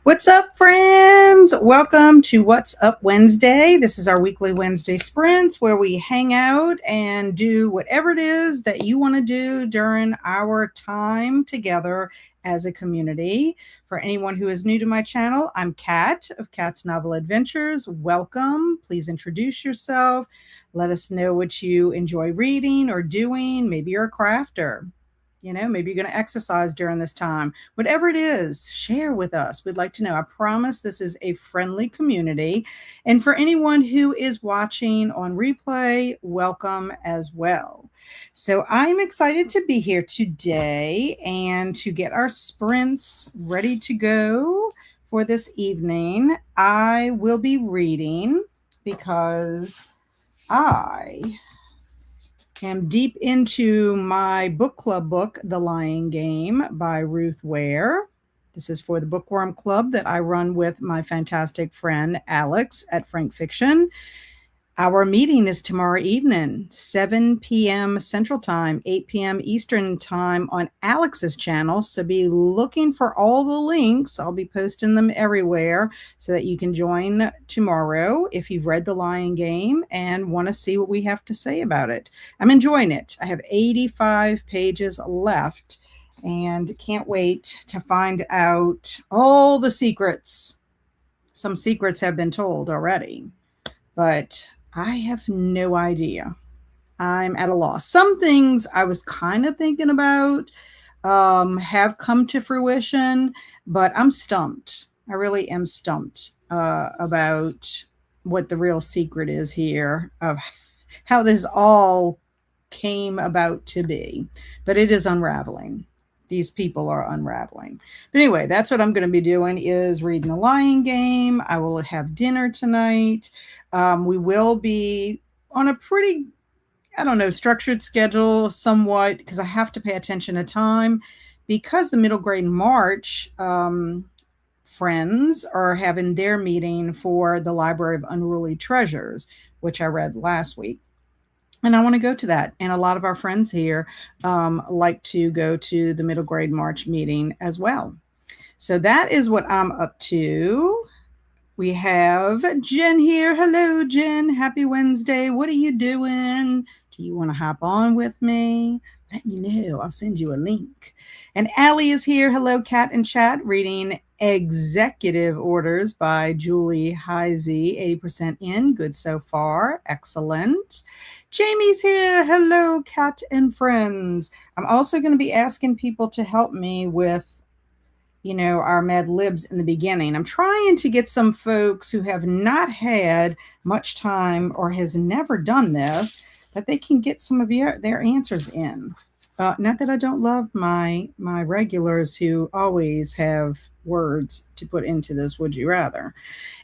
What's up, friends? Welcome to What's Up Wednesday. This is our weekly Wednesday sprints where we hang out and do whatever it is that you want to do during our time together as a community. For anyone who is new to my channel, I'm Kat of Kat's Novel Adventures. Welcome. Please introduce yourself. Let us know what you enjoy reading or doing. Maybe you're a crafter. Maybe you're going to exercise during this time. Whatever it is, share with us. We'd like to know. I promise this is a friendly community. And for anyone who is watching on replay, welcome as well. So I'm excited to be here today and to get our sprints ready to go for this evening. I will be reading because I am deep into my book club book, The Lying Game by Ruth Ware. This is for the Bookworm Club that I run with my fantastic friend Alex at Frank Fiction. Our meeting is tomorrow evening, 7 p.m. Central Time, 8 p.m. Eastern Time on Alex's channel. So be looking for all the links. I'll be posting them everywhere so that you can join tomorrow if you've read The Lying Game and want to see what we have to say about it. I'm enjoying it. I have 85 pages left and can't wait to find out all the secrets. Some secrets have been told already, but I have no idea. I'm at a loss. Some things I was kind of thinking about have come to fruition, but I'm stumped. I really am stumped about what the real secret is here of how this all came about to be. But it is unraveling. These people are unraveling. But anyway, that's what I'm going to be doing is reading The Lying Game. I will have dinner tonight. We will be on a pretty, structured schedule somewhat because I have to pay attention to time because the middle grade March friends are having their meeting for the Library of Unruly Treasures, which I read last week. And I want to go to that. And a lot of our friends here like to go to the middle grade March meeting as well. So that is what I'm up to. We have Jen here. Hello, Jen. Happy Wednesday. What are you doing? Do you want to hop on with me? Let me know. I'll send you a link. And Allie is here. Hello, Kat and Chat, reading Executive Orders by Julie Heisey. 80% in. Good so far. Excellent. Jamie's here. Hello, Kat and friends. I'm also going to be asking people to help me with our Mad Libs in the beginning. I'm trying to get some folks who have not had much time or has never done this, that they can get some of their answers in. Not that I don't love my regulars who always have words to put into this Would You Rather.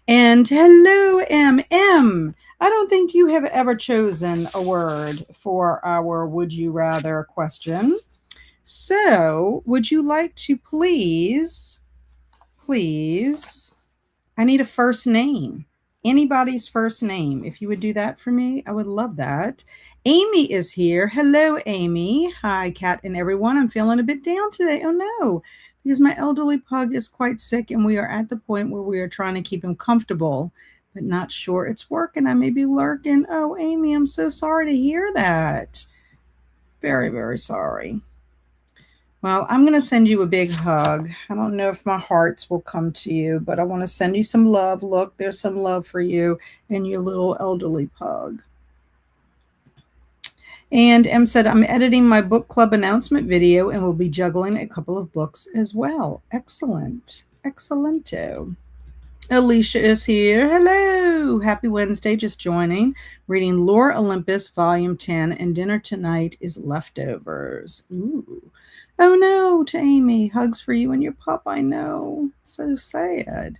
And hello, MM. I don't think you have ever chosen a word for our Would You Rather question. So, would you like to please, I need a first name. Anybody's first name. If you would do that for me, I would love that. Amy is here. Hello, Amy. Hi, Kat and everyone. I'm feeling a bit down today. Oh, no, because my elderly pug is quite sick and we are at the point where we are trying to keep him comfortable, but not sure it's working. I may be lurking. Oh, Amy, I'm so sorry to hear that. Very, very sorry. Well, I'm going to send you a big hug. I don't know if my hearts will come to you, but I want to send you some love. Look, there's some love for you and your little elderly pug. And M said, I'm editing my book club announcement video and will be juggling a couple of books as well. Excellent. Excellento. Alicia is here. Hello. Happy Wednesday. Just joining. Reading Lore Olympus, Volume 10, and dinner tonight is leftovers. Ooh. Oh, no, to Amy. Hugs for you and your pup. I know. So sad.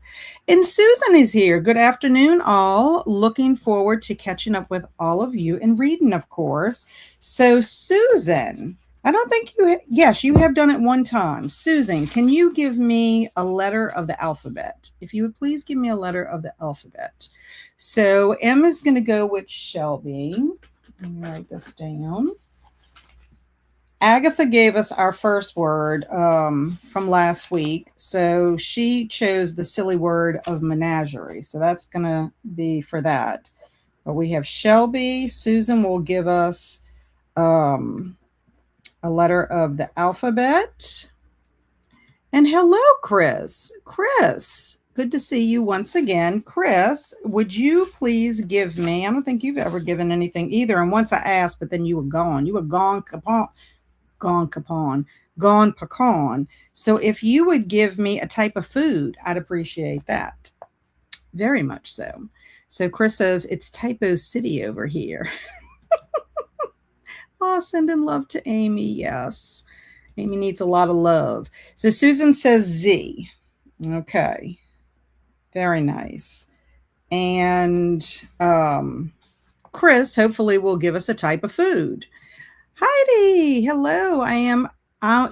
And Susan is here. Good afternoon, all. Looking forward to catching up with all of you and reading, of course. So, Susan, I don't think yes, you have done it one time. Susan, can you give me a letter of the alphabet? If you would please give me a letter of the alphabet. So M is going to go with Shelby. Let me write this down. Agatha gave us our first word from last week. So she chose the silly word of menagerie. So that's going to be for that. But we have Shelby. Susan will give us a letter of the alphabet. And hello, Chris. Chris, good to see you once again. Chris, would you please give me, I don't think you've ever given anything either. And once I asked, but then you were gone. You were gone, gone pecan. So if you would give me a type of food, I'd appreciate that. Very much so. So Chris says it's Typo City over here. Oh, sending love to Amy. Yes. Amy needs a lot of love. So Susan says Z. Okay. Very nice. And Chris hopefully will give us a type of food. Heidi, hello.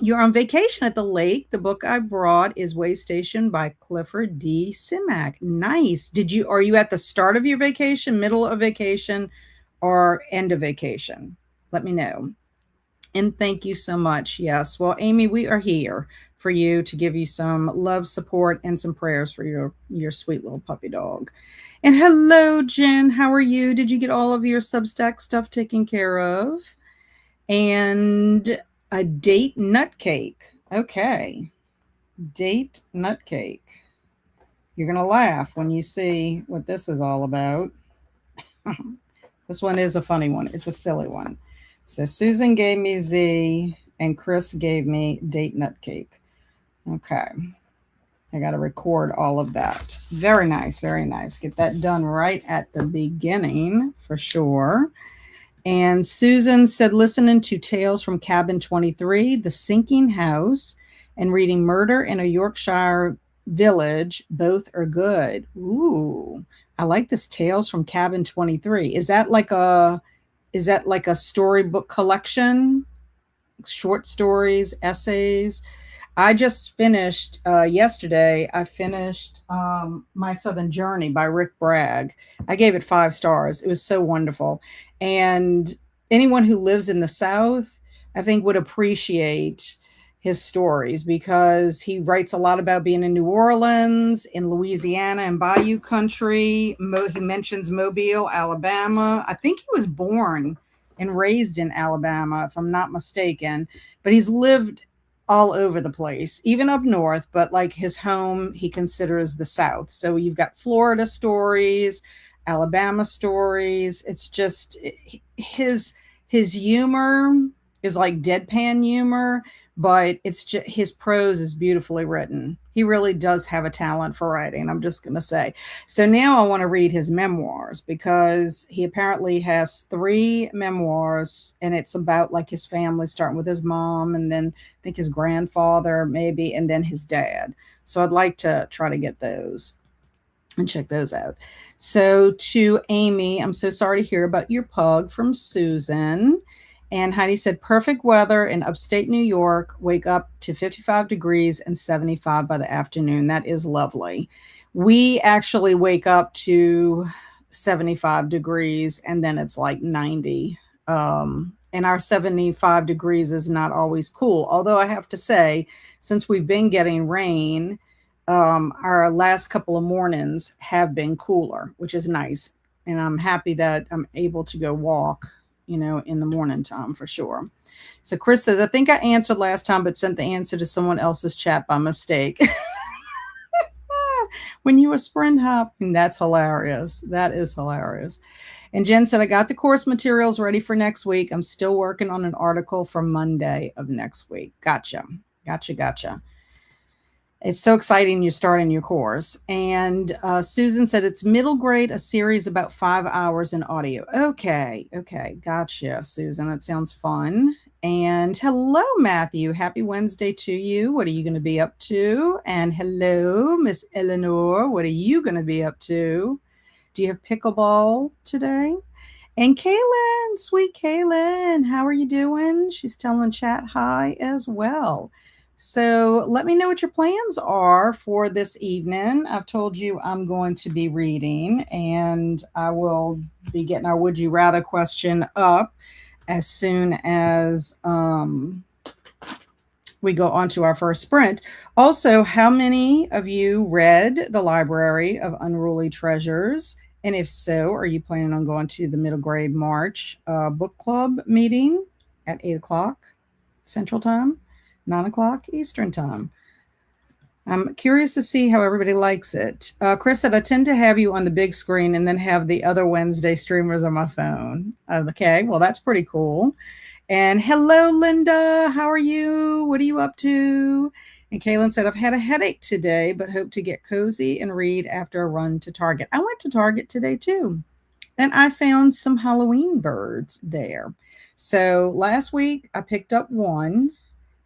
You're on vacation at the lake. The book I brought is Way Station by Clifford D. Simak. Nice. Are you at the start of your vacation, middle of vacation, or end of vacation? Let me know. And thank you so much. Yes. Well, Amy, we are here for you to give you some love, support, and some prayers for your sweet little puppy dog. And hello, Jen. How are you? Did you get all of your Substack stuff taken care of? And a date nut cake. Okay. Date nut cake. You're going to laugh when you see what this is all about. This one is a funny one. It's a silly one. So Susan gave me Z and Chris gave me date nut cake. Okay. I got to record all of that. Very nice. Very nice. Get that done right at the beginning for sure. And Susan said, listening to Tales from Cabin 23, The Sinking House, and reading Murder in a Yorkshire Village. Both are good. Ooh, I like this Tales from Cabin 23. Is that like a storybook collection? Short stories, essays? I just finished yesterday. I finished My Southern Journey by Rick Bragg. I gave it 5 stars. It was so wonderful. And anyone who lives in the South, I think, would appreciate his stories because he writes a lot about being in New Orleans, in Louisiana, and Bayou Country. He mentions Mobile, Alabama. I think he was born and raised in Alabama, if I'm not mistaken. But he's lived all over the place, even up north, but like his home, he considers the South. So you've got Florida stories, Alabama stories. It's just his humor is like deadpan humor, but it's just his prose is beautifully written. He really does have a talent for writing, I'm just going to say. So now I want to read his memoirs because he apparently has 3 memoirs, and it's about like his family, starting with his mom and then I think his grandfather maybe, and then his dad. So I'd like to try to get those and check those out. So to Amy, I'm so sorry to hear about your pug, from Susan. And Heidi said, perfect weather in upstate New York. Wake up to 55 degrees and 75 by the afternoon. That is lovely. We actually wake up to 75 degrees and then it's like 90. And our 75 degrees is not always cool. Although I have to say, since we've been getting rain, our last couple of mornings have been cooler, which is nice. And I'm happy that I'm able to go walk, in the morning time for sure. So Chris says, I think I answered last time, but sent the answer to someone else's chat by mistake. When you were sprint hopping, that's hilarious. That is hilarious. And Jen said, I got the course materials ready for next week. I'm still working on an article for Monday of next week. Gotcha. It's so exciting you're starting your course. And Susan said it's middle grade, a series about 5 hours in audio. Okay. Gotcha, Susan. That sounds fun. And hello, Matthew. Happy Wednesday to you. What are you going to be up to? And hello, Miss Eleanor. What are you going to be up to? Do you have pickleball today? And Kaylin, sweet Kaylin, how are you doing? She's telling chat hi as well. So let me know what your plans are for this evening. I've told you I'm going to be reading, and I will be getting our Would You Rather question up as soon as we go on to our first sprint. Also, how many of you read The Library of Unruly Treasures? And if so, are you planning on going to the middle grade March book club meeting at 8 o'clock Central Time, 9 o'clock Eastern Time? I'm curious to see how everybody likes it. Chris said, I tend to have you on the big screen and then have the other Wednesday streamers on my phone. Okay, well, that's pretty cool. And hello, Linda. How are you? What are you up to? And Kaylin said, I've had a headache today, but hope to get cozy and read after a run to Target. I went to Target today too, and I found some Halloween birds there. So last week I picked up one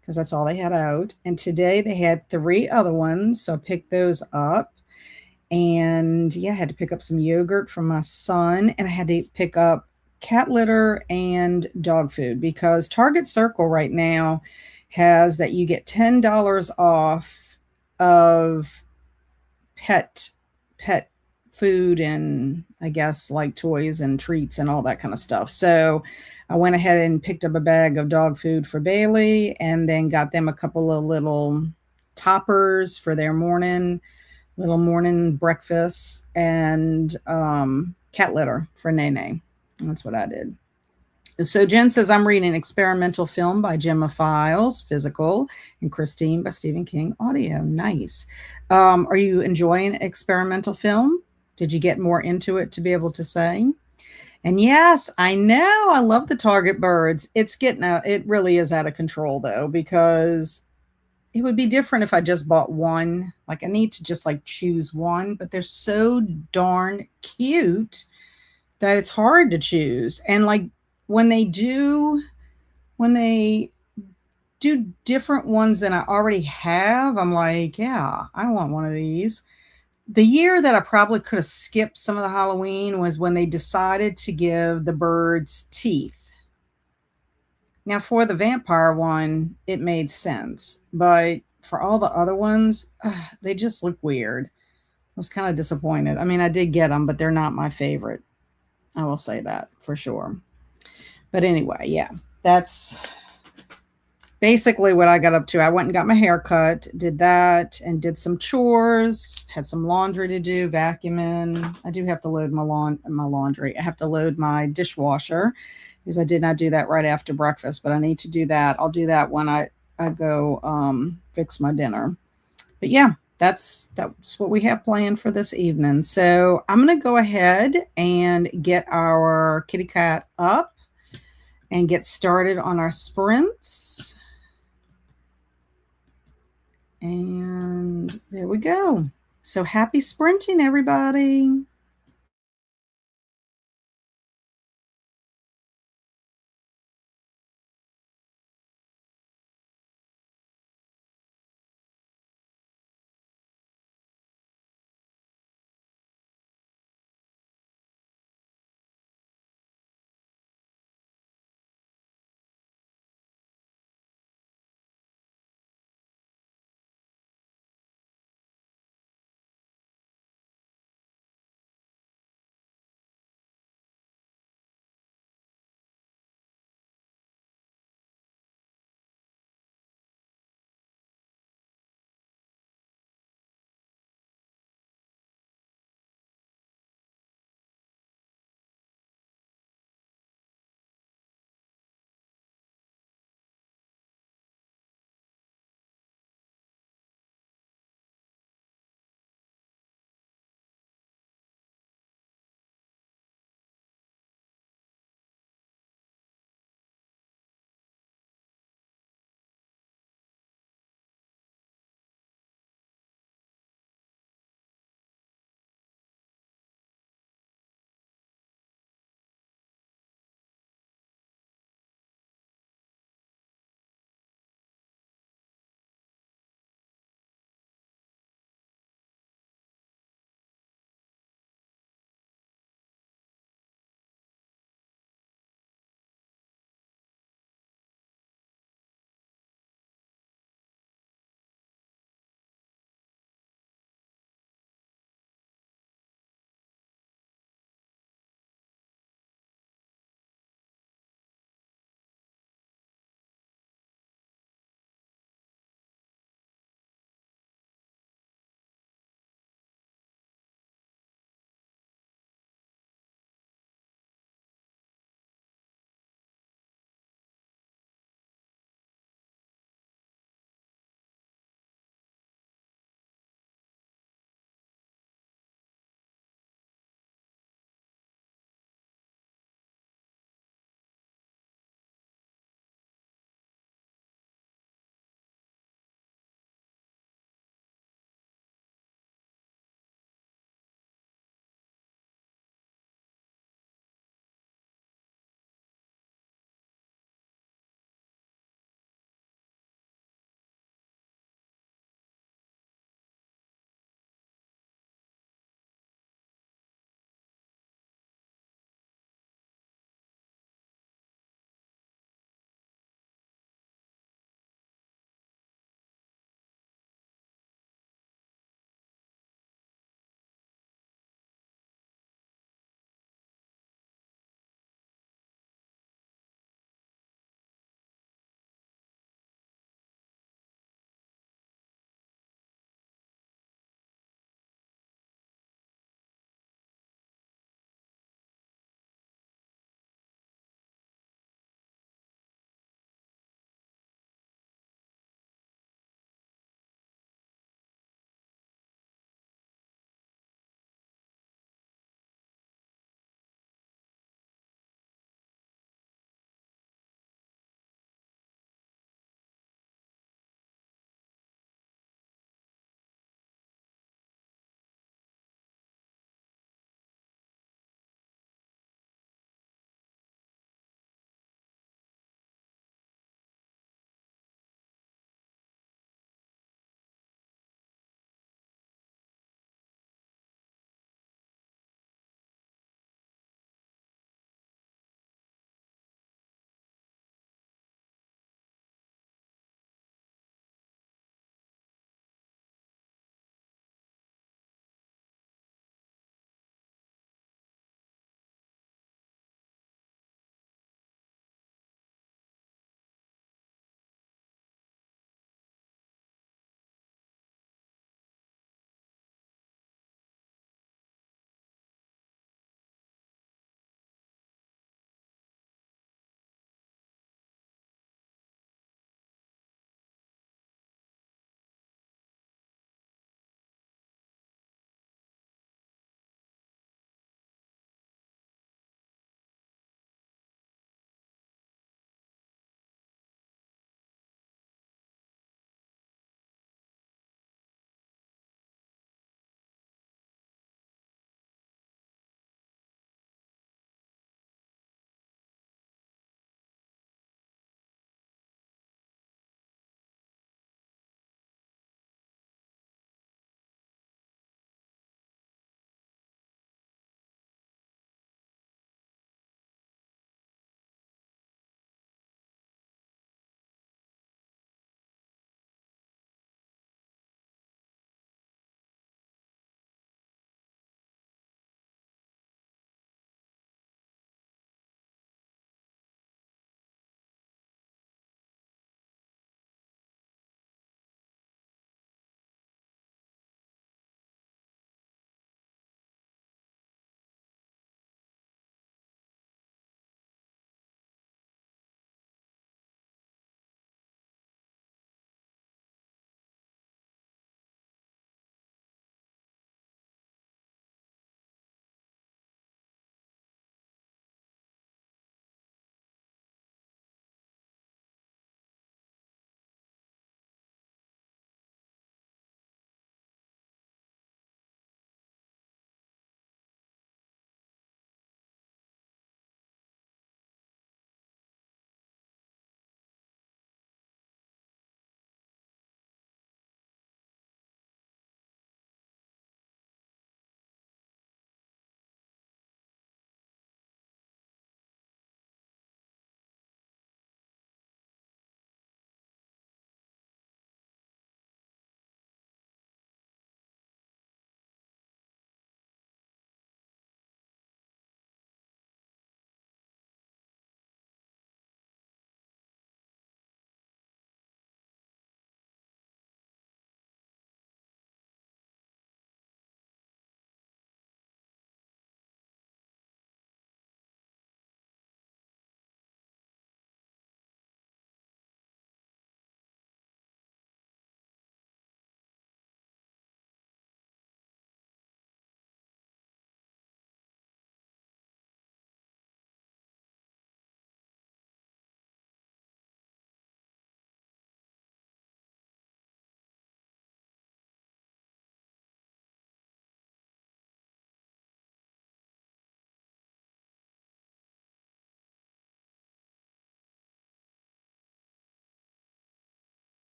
because that's all they had out. And today they had 3 other ones. So I picked those up. And yeah, I had to pick up some yogurt for my son, and I had to pick up cat litter and dog food because Target Circle right now has that you get $10 off of pet food and I guess like toys and treats and all that kind of stuff. So I went ahead and picked up a bag of dog food for Bailey and then got them a couple of little toppers for their little morning breakfast and cat litter for Nene. That's what I did. So Jen says, I'm reading Experimental Film by bibliophiles, physical, and Christine by Stephen King, audio. Nice. Are you enjoying experimental film? Did you get more into it to be able to say? And yes, I know. I love the Target birds. It's getting out. It really is out of control though, because it would be different if I just bought one. Like I need to just like choose one, but they're so darn cute that it's hard to choose. And like when they do when they do different ones than I already have, I'm like, yeah, I want one of these. The year that I probably could have skipped some of the Halloween was when they decided to give the birds teeth. Now, for the vampire one, it made sense, but for all the other ones, they just look weird. I was kind of disappointed. I mean, I did get them, but they're not my favorite. I will say that for sure. But anyway, yeah, that's basically what I got up to. I went and got my hair cut, did that, and did some chores, had some laundry to do, vacuuming. I do have to load my laundry. I have to load my dishwasher because I did not do that right after breakfast, but I need to do that. I'll do that when I go fix my dinner. But yeah, that's what we have planned for this evening. So I'm going to go ahead and get our kitty cat up and get started on our sprints. And there we go. So happy sprinting, everybody.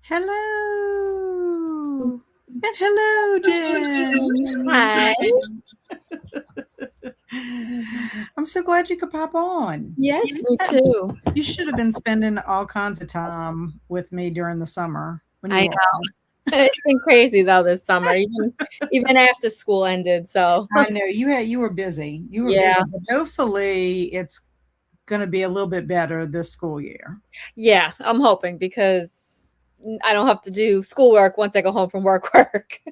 Hello. And hello, Hi. Jen. I'm so glad you could pop on. Yes, me too. You should have been spending all kinds of time with me during the summer when I you were know. off. It's been crazy though this summer, even after school ended. So I know you were busy. You were busy, yeah, but hopefully it's going to be a little bit better this school year. yeah, I'm hoping because I don't have to do schoolwork once I go home from work.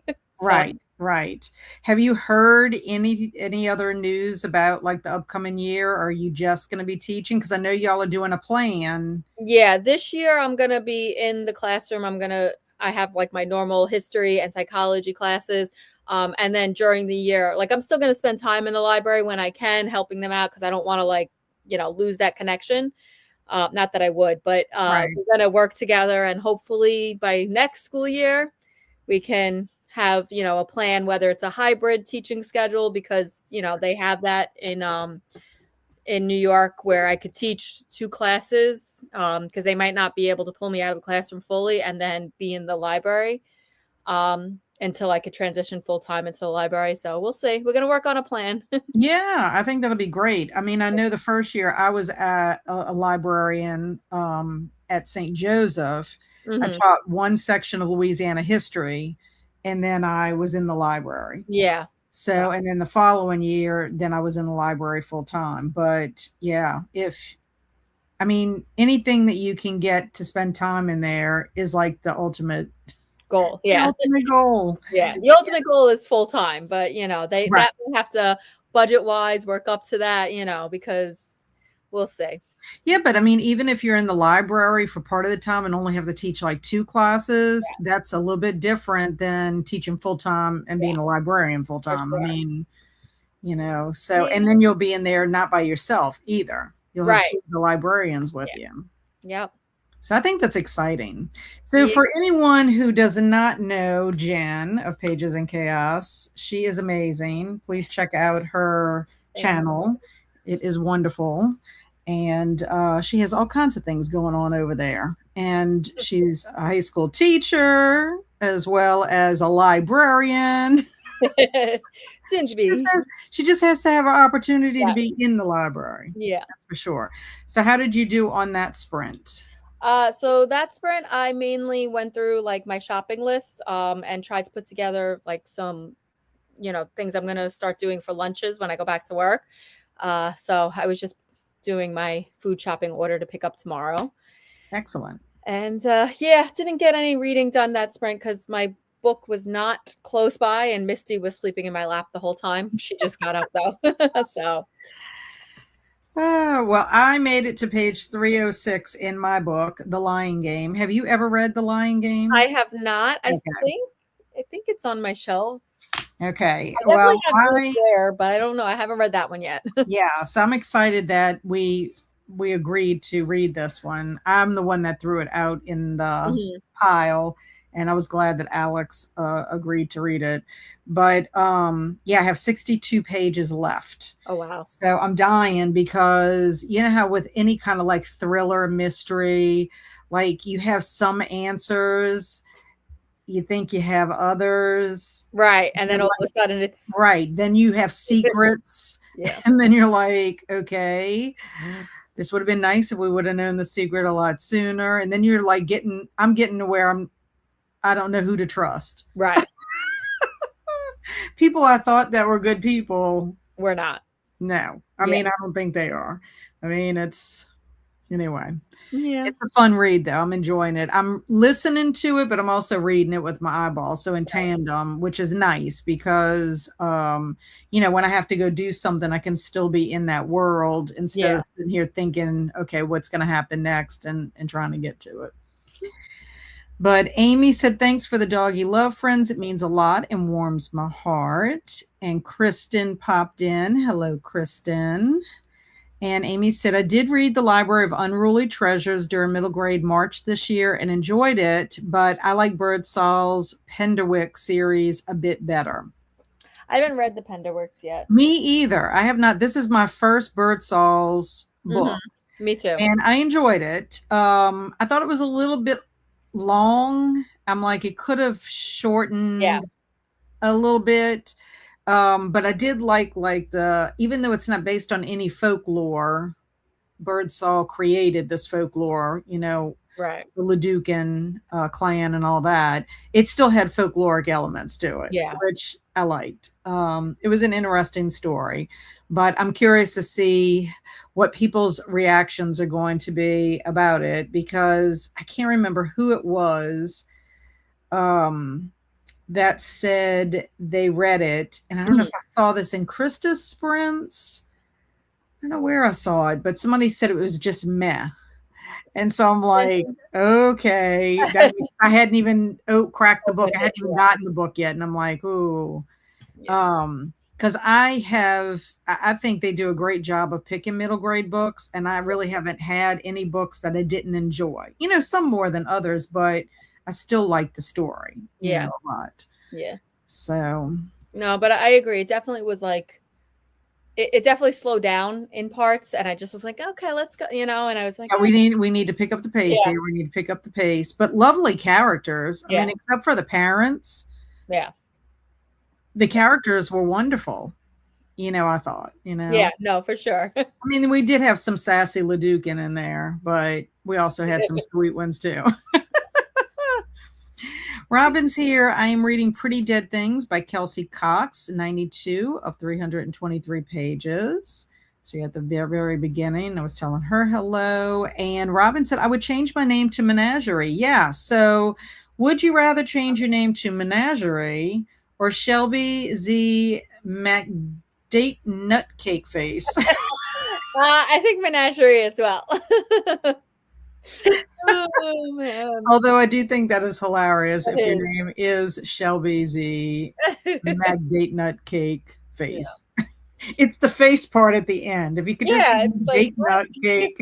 So Right, right. Have you heard any other news about like the upcoming year? Or are you just going to be teaching? Because I know y'all are doing a plan. yeah, this year I'm gonna be in the classroom. I have like my normal history and psychology classes. And then during the year, like I'm still gonna spend time in the library when I can, helping them out because I don't want to lose that connection. Not that I would, but Right. we're going to work together and hopefully by next school year, we can have, a plan, whether it's a hybrid teaching schedule, because, they have that in New York where I could teach two classes because they might not be able to pull me out of the classroom fully and then be in the library until I could transition full time into the library. So we'll see. We're going to work on a plan. Yeah, I think that'll be great. I mean, I know the first year I was at a librarian at St. Joseph. I Hmm. taught one section of Louisiana history, and then I was in the library. Yeah. So, and then the following year, then I was in the library full time. But yeah, I mean, anything that you can get to spend time in there is like Goal. the Yeah. ultimate goal. Yeah, the ultimate goal is full time, but they Right. that we have to budget wise work up to that, because we'll see. Yeah, but I mean, even if you're in the library for part of the time and only have to teach like two classes, that's a little bit different than teaching full time and being Yeah, a librarian full for time. I sure. mean, so, Yeah. and then you'll be in there not by yourself either. You'll have Right. two of the librarians with Yeah. you. Yep. So I think that's exciting. So Yeah. for anyone who does not know Jen of Pages and Chaos, she is amazing. Please check out her Thank channel. It is wonderful. And she has all kinds of things going on over there. And she's a high school teacher as well as a librarian. you. Soon to be. She just has to have an opportunity to Yeah. be in the library. Yeah. That's for sure. So how did you do on that sprint? So that sprint, I mainly went through like my shopping list, and tried to put together like some, things I'm gonna start doing for lunches when I go back to work. So I was just doing my food shopping order to pick up tomorrow. Excellent. And yeah, didn't get any reading done that sprint because my book was not close by and Misty was sleeping in my lap the whole time. She just got up though. So Oh, well, I made it to page 306 in my book, The Lying Game. Have you ever read The Lying I Game? have not. Okay. I think it's on my shelf. Okay. I Well, definitely have Ruth Ware, but I don't know. I haven't read that one yet. yeah, so I'm excited that we agreed to read this one. I'm the one that threw it out in the Mhm. pile, and I was glad that Alex agreed to read it. But yeah, I have 62 pages left. Oh wow. So I'm dying because you know how with any kind of like thriller mystery, like you have some answers, you think you have others. Right. And then all of a sudden it's Right. Then you have secrets. yeah. And then you're like, okay, this would have been nice if we would have known the secret a lot sooner. And then you're like I'm getting to where I don't know who to trust. Right. People I thought that were good people. We're not. No. I Yeah. mean, I don't think they are. I mean, anyway. Yeah. It's a fun read, though. I'm enjoying it. I'm listening to it, but I'm also reading it with my eyeballs, so in tandem, which is nice because, when I have to go do something, I can still be in that world instead Yeah. of sitting here thinking, okay, what's going to happen next, and trying to get to it. But Amy said, thanks for the doggy love, friends. It means a lot and warms my heart. And Kristen popped in. Hello, Kristen. And Amy said, I did read The Library of Unruly Treasures during middle grade March this year and enjoyed it, but I like Birdsall's Penderwick series a bit better. I haven't read the Penderworks yet. Me either. I have not. This is my first Birdsall's book. Me too. And I enjoyed it. I thought it was a little bit long. I'm like, it could have Yeah. shortened a little bit. But I did like the, even though it's not based on any folklore, Birdsall created this folklore, Right. the Leducan clan and all that. It still had folkloric elements to it, Yeah. which I liked. It was an interesting story, but I'm curious to see what people's reactions are going to be about it, because I can't remember who it was um, that said they read it. And I don't know if Mhm. I saw this in Krista's sprints. I don't know where I saw it, but somebody said it was just meh. And so I'm like, okay, that means I hadn't even cracked the book. Open I it. hadn't even gotten the book yet. And I'm like, ooh, Yeah. because I think they do a great job of picking middle grade books, and I really haven't had any books that I didn't enjoy. Some more than others, but I still like the story, Yeah. a lot. Yeah. So No, but I agree. It definitely was like it definitely slowed down in parts, and I just was like, okay, let's go, and I was like, yeah, we need to pick up the pace yeah, here. We need to pick up the pace, but lovely characters. I yeah, mean, except for the parents, yeah, the characters were wonderful. I thought, yeah. No, for sure. I mean, we did have some sassy Leducan in there, but we also had some sweet ones too. Robin's here. I am reading Pretty Dead Things by Kelsey Cox, 92 of 323 pages. So you're at the very, very beginning. I was telling her hello. And Robin said, I would change my name to Menagerie. Yeah. So would you rather change your name to Menagerie or Shelby Z McDate Nutcake Face? I think Menagerie as well. Oh man, Although I do think that is hilarious that if your is. name is Shelby Z Date Nut Cake Yeah, Face. It's the face part at the end. If you could just yeah. be It's like Date Nut Cake,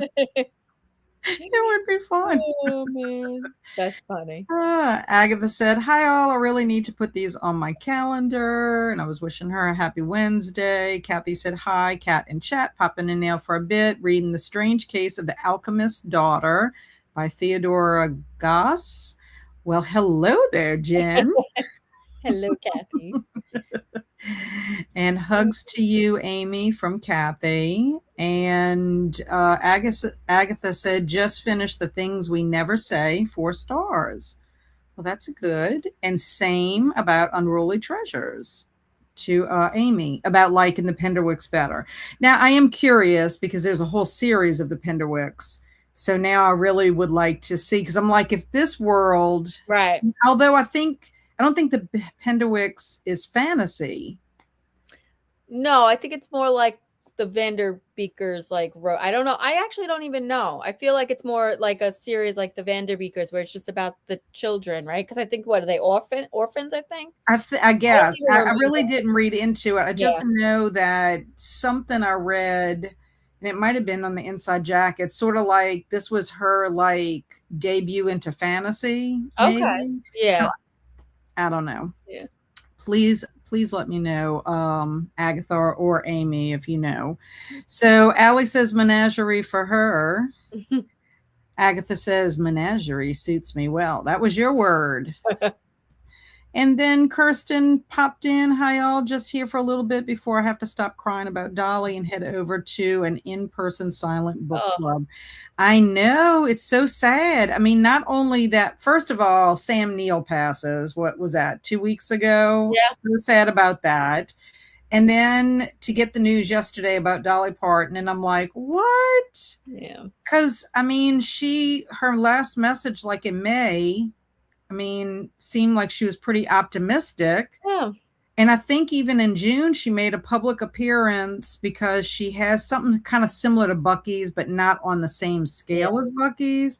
it would be fun. oh man, that's funny. Agatha said, hi, all. I really need to put these on my calendar. And I was wishing her a happy Wednesday. Kathy said, hi, cat in chat, popping in now for a bit, reading The Strange Case of the Alchemist's Daughter by Theodora Goss. Well, hello there, Jen. Hello, Kathy. And hugs to you, Amy, from Kathy. And Agatha said, just finished The Things We Never Say, 4 stars. Well, that's good. And same about Unruly Treasures to Amy about liking the Penderwicks better. Now, I am curious because there's a whole series of the Penderwicks. So now I really would like to see, because I'm like, if this world, Right. although I don't think the Penderwicks is fantasy. No, I think it's more like the Vanderbeekers, like I don't know. I actually don't even know. I feel like it's more like a series like the Vanderbeekers, where it's just about the children, right? Because I think what are they orphans? I think. I I don't guess even I remember. really didn't read into it. I just Yeah. know that something I read, and it might have been on the inside jacket, sort of like this was her like debut into fantasy, Okay. maybe. So Yeah. I don't know. Yeah. Please let me know, Agatha or Amy, if you know. So Allie says menagerie for her. Agatha says menagerie suits me well. That was your word. And then Kirsten popped in. Hi, all. Just here for a little bit before I have to stop crying about Dolly and head over to an in person silent book Oh, club. I know. It's so sad. I mean, not only that, first of all, Sam Neill passes. What was that, 2 weeks ago? yeah. So sad about that. And then to get the news yesterday about Dolly Parton, and I'm like, what? Yeah. Because, I mean, her last message, like in May, I mean, seemed like she was pretty optimistic. Yeah. And I think even in June, she made a public appearance because she has something kind of similar to Bucky's, but not on the same Yeah. scale as Bucky's.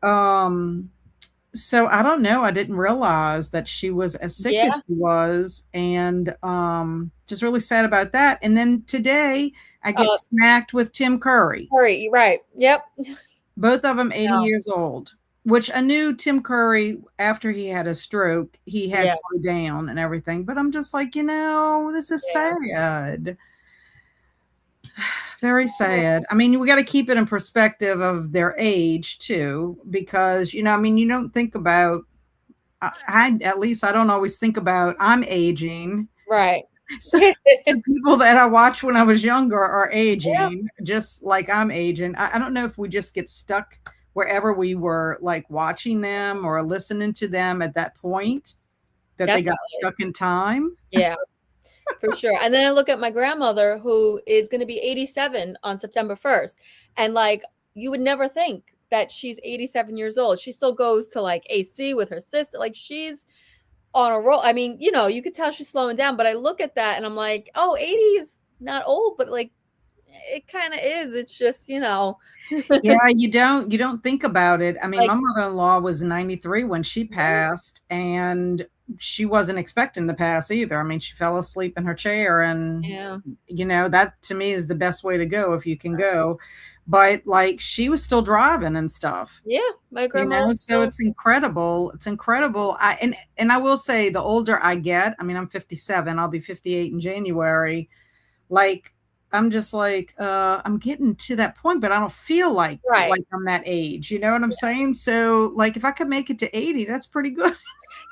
So I don't know. I didn't realize that she was as sick as Yeah. she was, and just really sad about that. And then today, I get smacked with Tim Curry. Sorry. Right. Yep. Both of them 80 No. years old, which I knew Tim Curry, after he had a stroke, he had Yeah. slowed down and everything. But I'm just like, this is Yeah. sad. Very sad. I mean, we got to keep it in perspective of their age too, because I mean, you don't think about. I at least I don't always think about I'm aging. Right. So, so people that I watched when I was younger are Yeah, aging, just like I'm aging. I don't know if we just get stuck wherever we were like watching them or listening to them at that point that they got definitely. stuck in time. Yeah, for sure. And then I look at my grandmother who is going to be 87 on September 1st. And like you would never think that she's 87 years old. She still goes to like AC with her sister. Like she's on a roll. I mean, you could tell she's slowing down, but I look at that and I'm like, oh, 80 is not old, but like it kind of is. It's just, Yeah, you don't think about it. I mean, like, my mother-in-law was 93 when she yeah, passed, and she wasn't expecting to pass either. I mean, she fell asleep in her chair, and yeah, that to me is the best way to go if you can go. But like she was still driving and stuff. yeah. My grandma's So still, it's incredible. It's incredible. And I will say the older I get, I mean, I'm 57, I'll be 58 in January. Like I'm just like I'm getting to that point, but I don't feel right. like I'm that age. You know what I'm saying? So like if I could make it to 80, that's pretty good.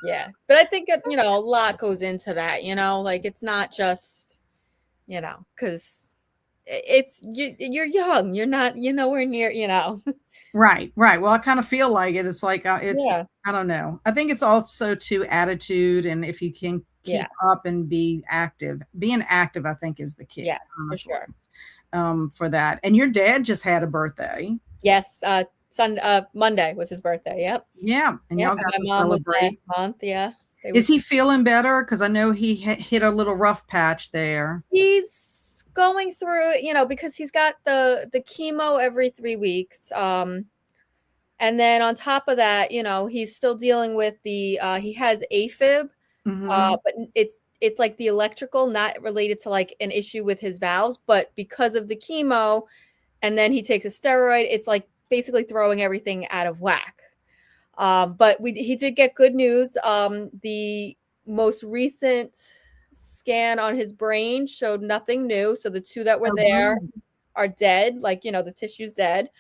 Yeah. But I think, a lot goes into that, like it's not just, because you're young. You're not, you're nowhere near. Right, right. Well, I kind of feel like it. It's like it's Yeah. I don't know. I think it's also to attitude and if you can Yeah. keep up and be active. Being active, I think, is the key, Yes, for honestly. sure. For that. And your dad just had a birthday. Yes. Monday was his birthday. Yep. Yeah, and Yep. y'all And got my to mom was last celebrate. month. Yeah. It Is was, he feeling better? Because I know he hit a little rough patch there. he's going through, because he's got the chemo every 3 weeks. And then on top of that, he's still dealing with he has AFib, Hmm. but it's like the electrical, not related to like an issue with his valves, but because of the chemo, and then he takes a steroid, it's like basically throwing everything out of whack. But he did get good news. The most recent scan on his brain showed nothing new. So the two that were Oh, there good. are dead, like, the tissue's dead.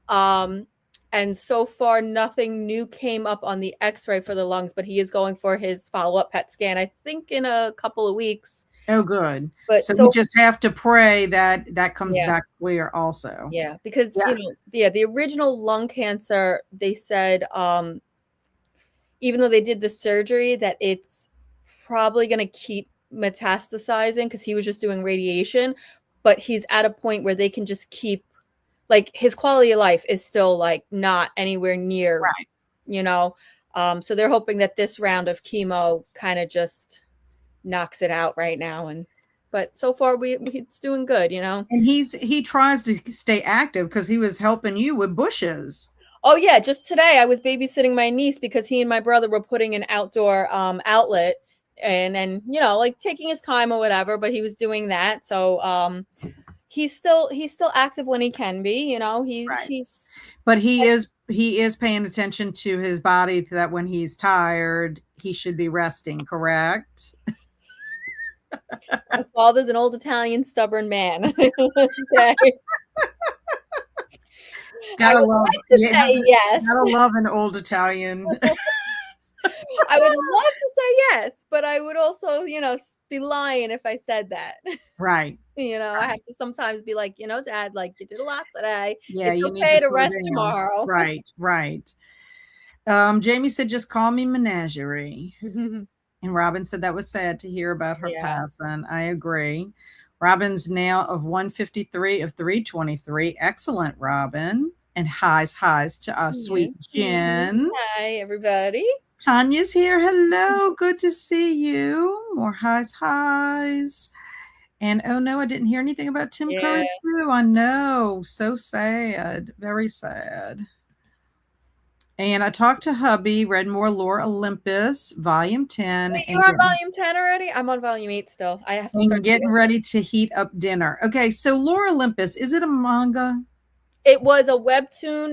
Um, and so far, nothing new came up on the x-ray for the lungs, but he is going for his follow-up PET scan, I think in a couple of weeks. Oh, good. But So we so just have to pray that that comes yeah, back clear also. yeah, because Yeah. yeah, the original lung cancer, they said, even though they did the surgery, that it's probably going to keep metastasizing because he was just doing radiation, but he's at a point where they can just keep, like, his quality of life is still like not anywhere near, Right. you know. So they're hoping that this round of chemo kind of just knocks it out right now. And but so far it's doing good. And he tries to stay active because he was helping you with bushes. Oh yeah, just today I was babysitting my niece because he and my brother were putting an outdoor outlet, and like taking his time or whatever, but he was doing that. So he's still active when he can be. Right. He's But he is paying attention to his body that when he's tired, he should be resting, correct? My father's an old Italian stubborn man. Okay. I Gotta would love, like to yeah, say yes. gotta love an old Italian. I would love to say yes, but I would also, be lying if I said that. Right. I have to sometimes be like, Dad, like you did a lot today. Yeah, It's you need to okay to slow rest down. tomorrow. Right, right. Jamie said, just call me Menagerie. And Robin said that was sad to hear about her Yeah. passing. I agree. Robin's now of 153 of 323. Excellent, Robin. And highs to our sweet Thank you. Jen. Hi, everybody. Tanya's here. Hello. Good to see you. More highs. And oh no, I didn't hear anything about Tim Yeah. Curry too. I know. So sad. Very sad. And I talked to hubby, read more Lore Olympus, volume 10, Wait, you're on volume 10 already? I'm on volume 8 still. I have to start and the getting other. ready to heat up dinner. Okay, so Lore Olympus, is it a manga? It was a webtoon,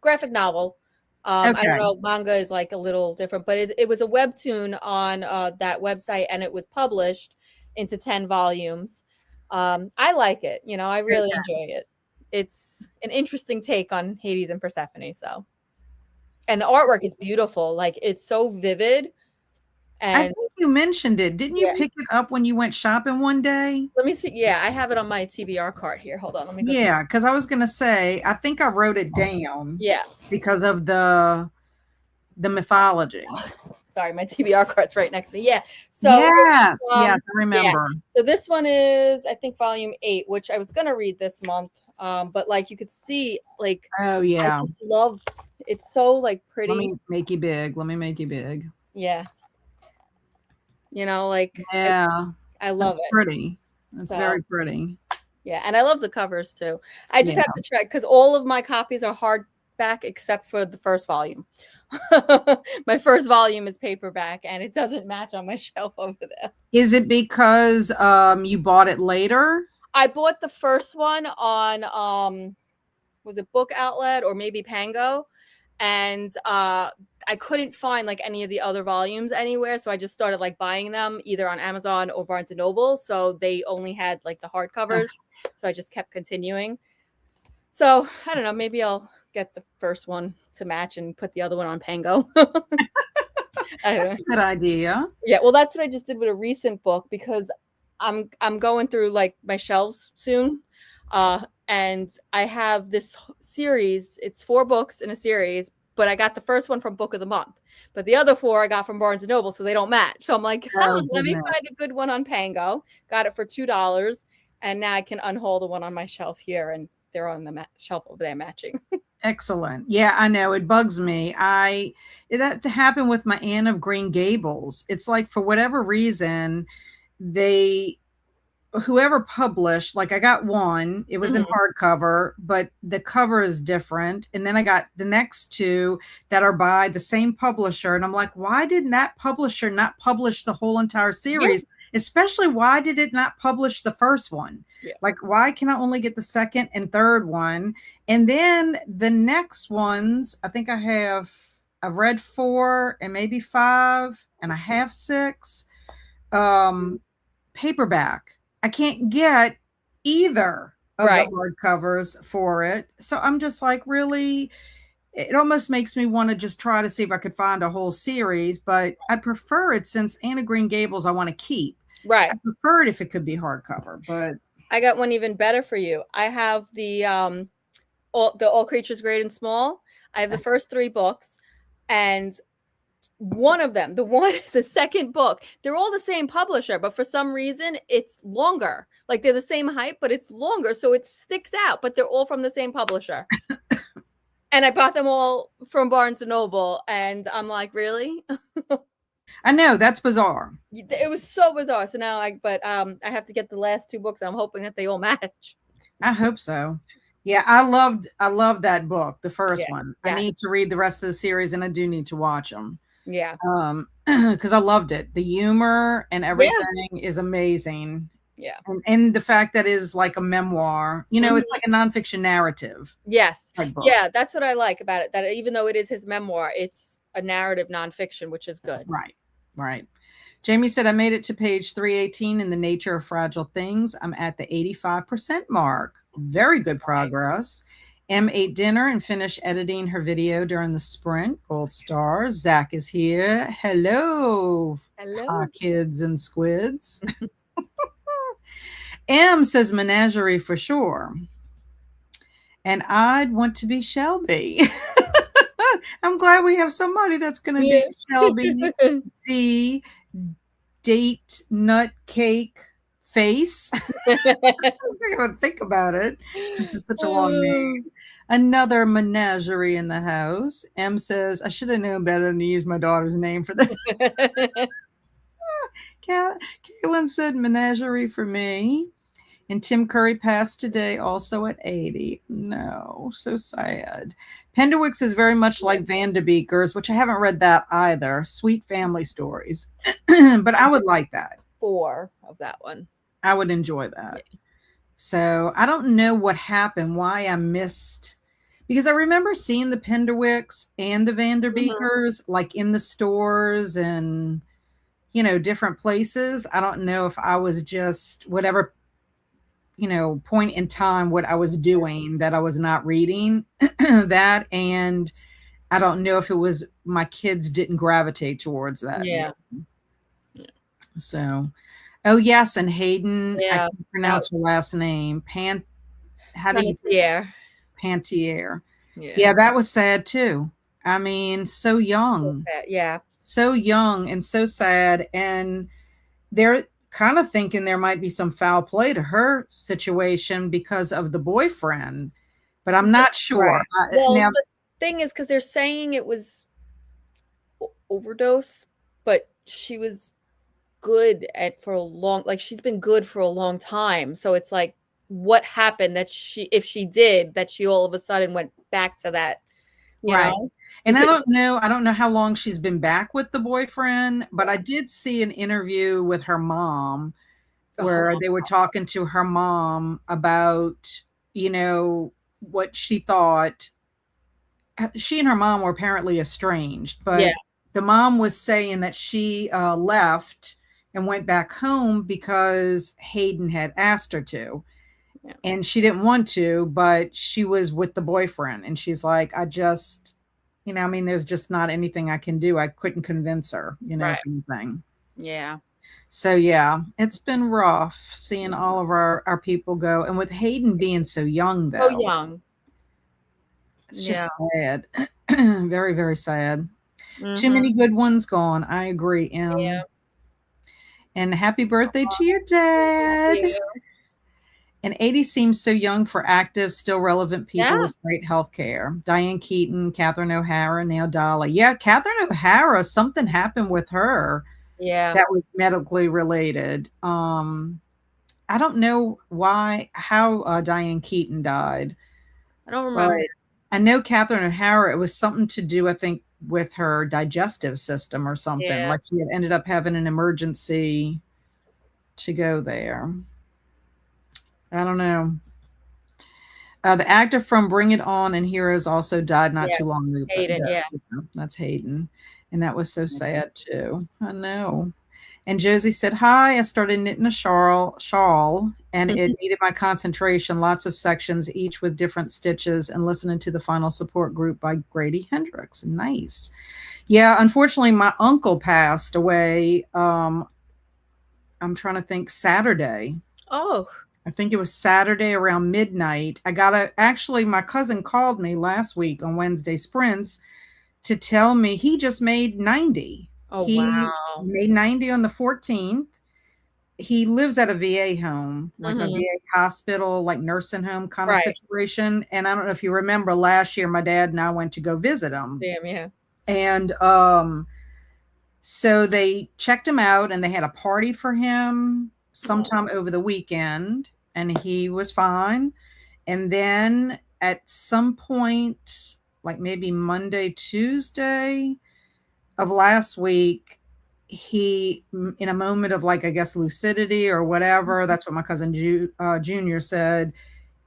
graphic novel. I don't Okay. know, manga is like a little different, but it was a webtoon on that website, and it was published into 10 volumes. I like it. You know, I really enjoy it. It's an interesting take on Hades and Persephone. So, and the artwork is beautiful. Like it's so vivid. I And think you mentioned it. Didn't you yeah, pick it up when you went shopping one day? let me see. Yeah, I have it on my TBR card here. Hold on, let me go. Yeah, because I was going to say, I think I wrote it down Yeah, because of the mythology. sorry, my TBR card's right next to me. Yeah, so Yes, um, yes, I yeah, remember. so this one is I think volume 8, which I was gonna read this month. But like you could see, like Oh I yeah. just love it's so like Let pretty. me make you big. Let me make you big. Yeah, you know, like Yeah, I love that's it. pretty. That's So very pretty. yeah, and I love the covers too. I just Yeah. have to try because all of my copies are hardback except for the first volume. My first volume is paperback, and it doesn't match on my shelf over there. Is it because you bought it later? I bought the first one on was it Book Outlet or maybe Pango, and I couldn't find like any of the other volumes anywhere, so I just started like buying them either on Amazon or Barnes and Noble. So they only had like the hardcovers, so I just kept continuing. So I don't know, maybe I'll get the first one to match and put the other one on Pango. I don't That's know. a good idea. Yeah, well, that's what I just did with a recent book because I'm going through like my shelves soon, and I have this series. It's 4 books in a series, but I got the first one from Book of the Month, but the other 4 I got from Barnes and Noble, so they don't match. So I'm like, Oh let me find goodness. a good one on Pango. Got it for $2, and now I can unhaul the one on my shelf here, and they're on the shelf over there matching. Excellent. Yeah, I know it bugs me. That happened with my Anne of Green Gables. It's like for whatever reason, they whoever published, like I got one, it was in Mhm. hardcover, but the cover is different. And then I got the next 2 that are by the same publisher. And I'm like, why didn't that publisher not publish the whole entire Yeah, series? Especially, why did it not publish the first one? yeah, Like, why can I only get the second and third one? And then the next ones, I think I've read 4 and maybe 5, and I have 6. Um, Paperback. I can't get either of the right. hardcovers for it. So I'm just like, really? It almost makes me want to just try to see if I could find a whole series, but I prefer it since Anna Green Gables I want to keep. I Right. prefer it if it could be hardcover, but I got one even better for you. I have the All Creatures Great and Small. I have the first 3 books, and one of them, the one is the second book. They're all the same publisher, but for some reason it's longer. Like they're the same height, but it's longer, so it sticks out. But they're all from the same publisher. And I bought them all from Barnes and Noble, and I'm like, really? I know that's bizarre. It was so bizarre. So now I have to get the last 2 books, and I'm hoping that they all match. I hope so. Yeah, I loved that book, the Yeah. first one. I need Yes. to read the rest of the series and I do need to watch them. Yeah. Because I loved it. The humor and Yeah. everything is amazing. Yeah. And the fact that is like a memoir, it's Mhm. like a nonfiction narrative Yes. type book. Yeah, that's what I like about it, that even though it is his memoir, it's a narrative nonfiction, which is good. Right. Right. Jamie said, I made it to page 318 in the nature of fragile things. I'm at the 85% mark. Very good Nice. progress. M ate dinner and finished editing her video during the sprint. Gold star. Zach is here. Hello, Hello. kids and squids. M says menagerie for sure. And I'd want to be Shelby. I'm glad we have somebody that's going to be Shelby. Z date nut cake face. I gotta think about it since it's such a long name. Another menagerie in the house. M says, I should have known better than to use my daughter's name for this. Kaylin said menagerie for me. And Tim Curry passed today also at 80. No, so sad. Pendowix is very much like Van de Beekers, which I haven't read that either. Sweet family stories. But I would like that. 4 of that one. I would enjoy that. So I don't know what happened, why I missed, because I remember seeing the Pendowix and the Vanderbeekers like in the stores and different places. I don't know if I was just whatever point in time what I was doing that I was not reading that. And I don't know if it was my kids didn't gravitate towards that yet. Yeah. So, oh yes, and Hayden, I Yeah. can't That pronounce was her last name. How do you Panettiere. Pantier? Yeah. Yeah, that was sad too. I mean, so So young, sad. Yeah. so young, and so sad. And they're kind of thinking there might be some foul play to her situation because of the boyfriend, but I'm not sure. Right. Well, Now, the thing is, because they're saying it was overdose, but she was good at for a long, like she's been good for a long time. So it's like, what happened that she, if she did, that she all of a sudden went back to that, you right. know? And I Because don't know. I don't know how long she's been back with the boyfriend, but I did see an interview with her mom where oh, they were talking to her mom about, you know, what she thought. She and her mom were apparently estranged, yeah, but the mom was saying that she left and went back home because Hayden had asked her to. yeah, And she didn't want to, but she was with the boyfriend. And she's like, I just, I mean, there's just not anything I can do. I couldn't convince her, right, kind of thing. yeah, So yeah, it's been rough seeing all of our people go. And with Hayden being so young so though, young, it's yeah, just sad. Very, very sad. Too mm-hmm. many good ones gone. I agree, Yeah, And happy birthday to your dad. yeah, And 80 seems so young for active, still relevant people yeah, with great health care. Diane Keaton, Catherine O'Hara, now Dolly. Yeah, Catherine O'Hara, something happened with her yeah. that was medically related. I don't know how Diane Keaton died, I don't but remember. I know Catherine O'Hara, it was something to do, I think, with her digestive system or something. Yeah. Like she had ended up having an emergency to go there. I don't know. The actor from Bring It On and Heroes also died not Yeah, too long ago. Hayden, yeah. That's Hayden. And that was so sad too. I know. And Josie said, hi, I started knitting a shawl and it needed my concentration, lots of sections, each with different stitches, and listening to the final support group by Grady Hendrix. Nice. Yeah, unfortunately, my uncle passed away. I'm trying to think Saturday. Oh, I think it was Saturday around midnight. Actually, my cousin called me last week on Wednesday Sprints to tell me he just made 90. oh, He wow. made 90 on the 14th. He lives at a VA home, like a Mhm. VA hospital, like nursing home kind of Right. situation. And I don't know if you remember last year, my dad and I went to go visit him. Damn, yeah. And so they checked him out and they had a party for him Oh, sometime over the weekend, and he was fine. And then at some point, like maybe Monday, Tuesday of last week, he, in a moment of like, I guess, lucidity or whatever, that's what my cousin Junior said,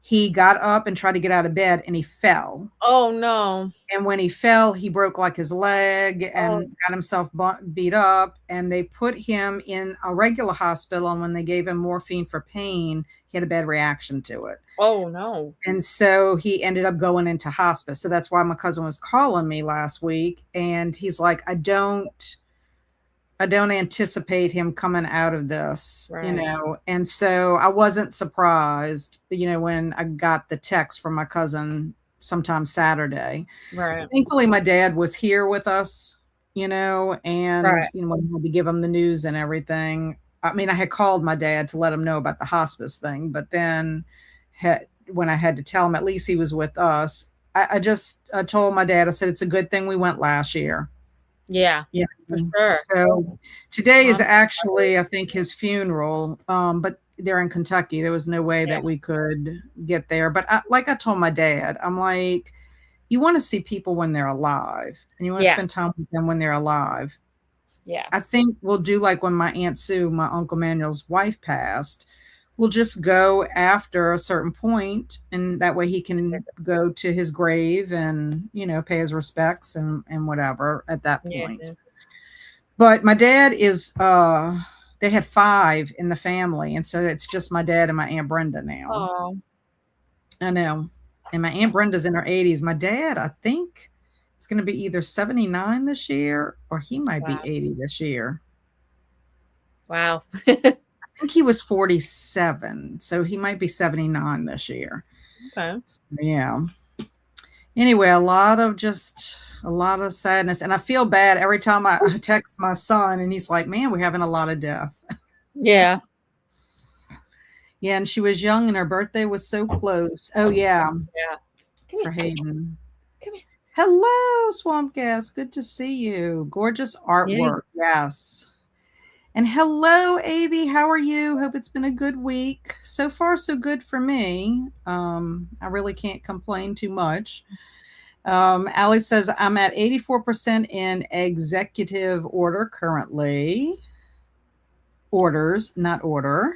he got up and tried to get out of bed and he fell. oh, no. And when he fell, he broke like his leg Oh, and got himself beat up. And they put him in a regular hospital. And when they gave him morphine for pain, he had a bad reaction to it. oh, no. And so he ended up going into hospice. So that's why my cousin was calling me last week. And he's like, I don't anticipate him coming out of this, Right, And so I wasn't surprised, when I got the text from my cousin sometime Saturday. right, Thankfully, my dad was here with us, and right. when we had to give him the news and everything. I mean, I had called my dad to let him know about the hospice thing, but then when I had to tell him, at least he was with us. I told my dad, I said, it's a good thing we went last year. Yeah, Yeah. for sure. So today is Um, actually, I think, his funeral, but they're in Kentucky. There was no way yeah, that we could get there. But like I told my dad, I'm like, you want to see people when they're alive and you want to yeah, spend time with them when they're alive. yeah. I think we'll do like when my Aunt Sue, my Uncle Manuel's wife, passed. We'll just go after a certain point, and that way he can go to his grave and, pay his respects and whatever at that Yeah, point. But my dad is They had 5 in the family, and so it's just my dad and my Aunt Brenda now. Oh, I know. And my Aunt Brenda's in her 80s. My dad, I think, is going to be either 79 this year or he might be wow. 80 this year. Wow. I think he was 47, so he might be 79 this year. Okay. So, yeah. Anyway, a lot of sadness. And I feel bad every time I text my son and he's like, man, we're having a lot of death. Yeah. Yeah. And she was young and her birthday was so close. Oh, yeah. Yeah. Come For here. Hayden. Come here. Hello, Swamp Gas. Good to see you. Gorgeous Yeah. artwork. Yes. And hello, Avi. How are you? Hope it's been a good week. So far, so good for me. I really can't complain too much. Allie says, I'm at 84% in executive order currently. Orders, not order.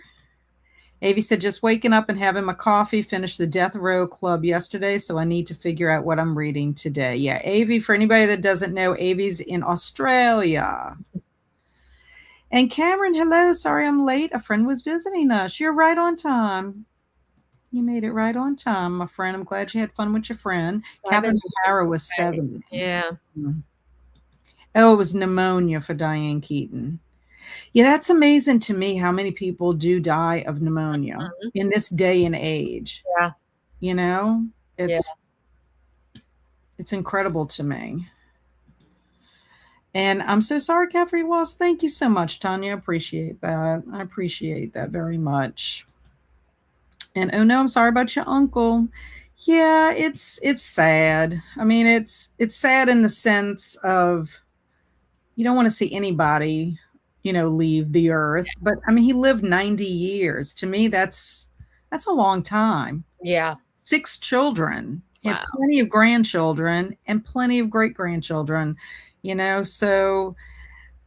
Avi said, just waking up and having my coffee, finished the Death Row Club yesterday, so I need to figure out what I'm reading today. Yeah, Avi, for anybody that doesn't know, Avi's in Australia. And Cameron, hello. Sorry I'm late. A friend was visiting us. You're right on time. You made it right on time, my friend. I'm glad you had fun with your friend. 5 Catherine individuals. O'Hara was Okay. 70. Yeah. Oh, it was pneumonia for Diane Keaton. Yeah, that's amazing to me how many people do die of pneumonia Mhm. in this day and age. Yeah. You know, Yeah. it's incredible to me. And I'm so sorry, Caffrey lost. Thank you so much, Tanya. Appreciate that. I appreciate that very much. And oh no, I'm sorry about your uncle. Yeah, it's sad. I mean, it's sad in the sense of you don't want to see anybody, leave the earth. But I mean, he lived 90 years. To me, that's a long time. Yeah. 6 children. He had Wow. plenty of grandchildren and plenty of great grandchildren, so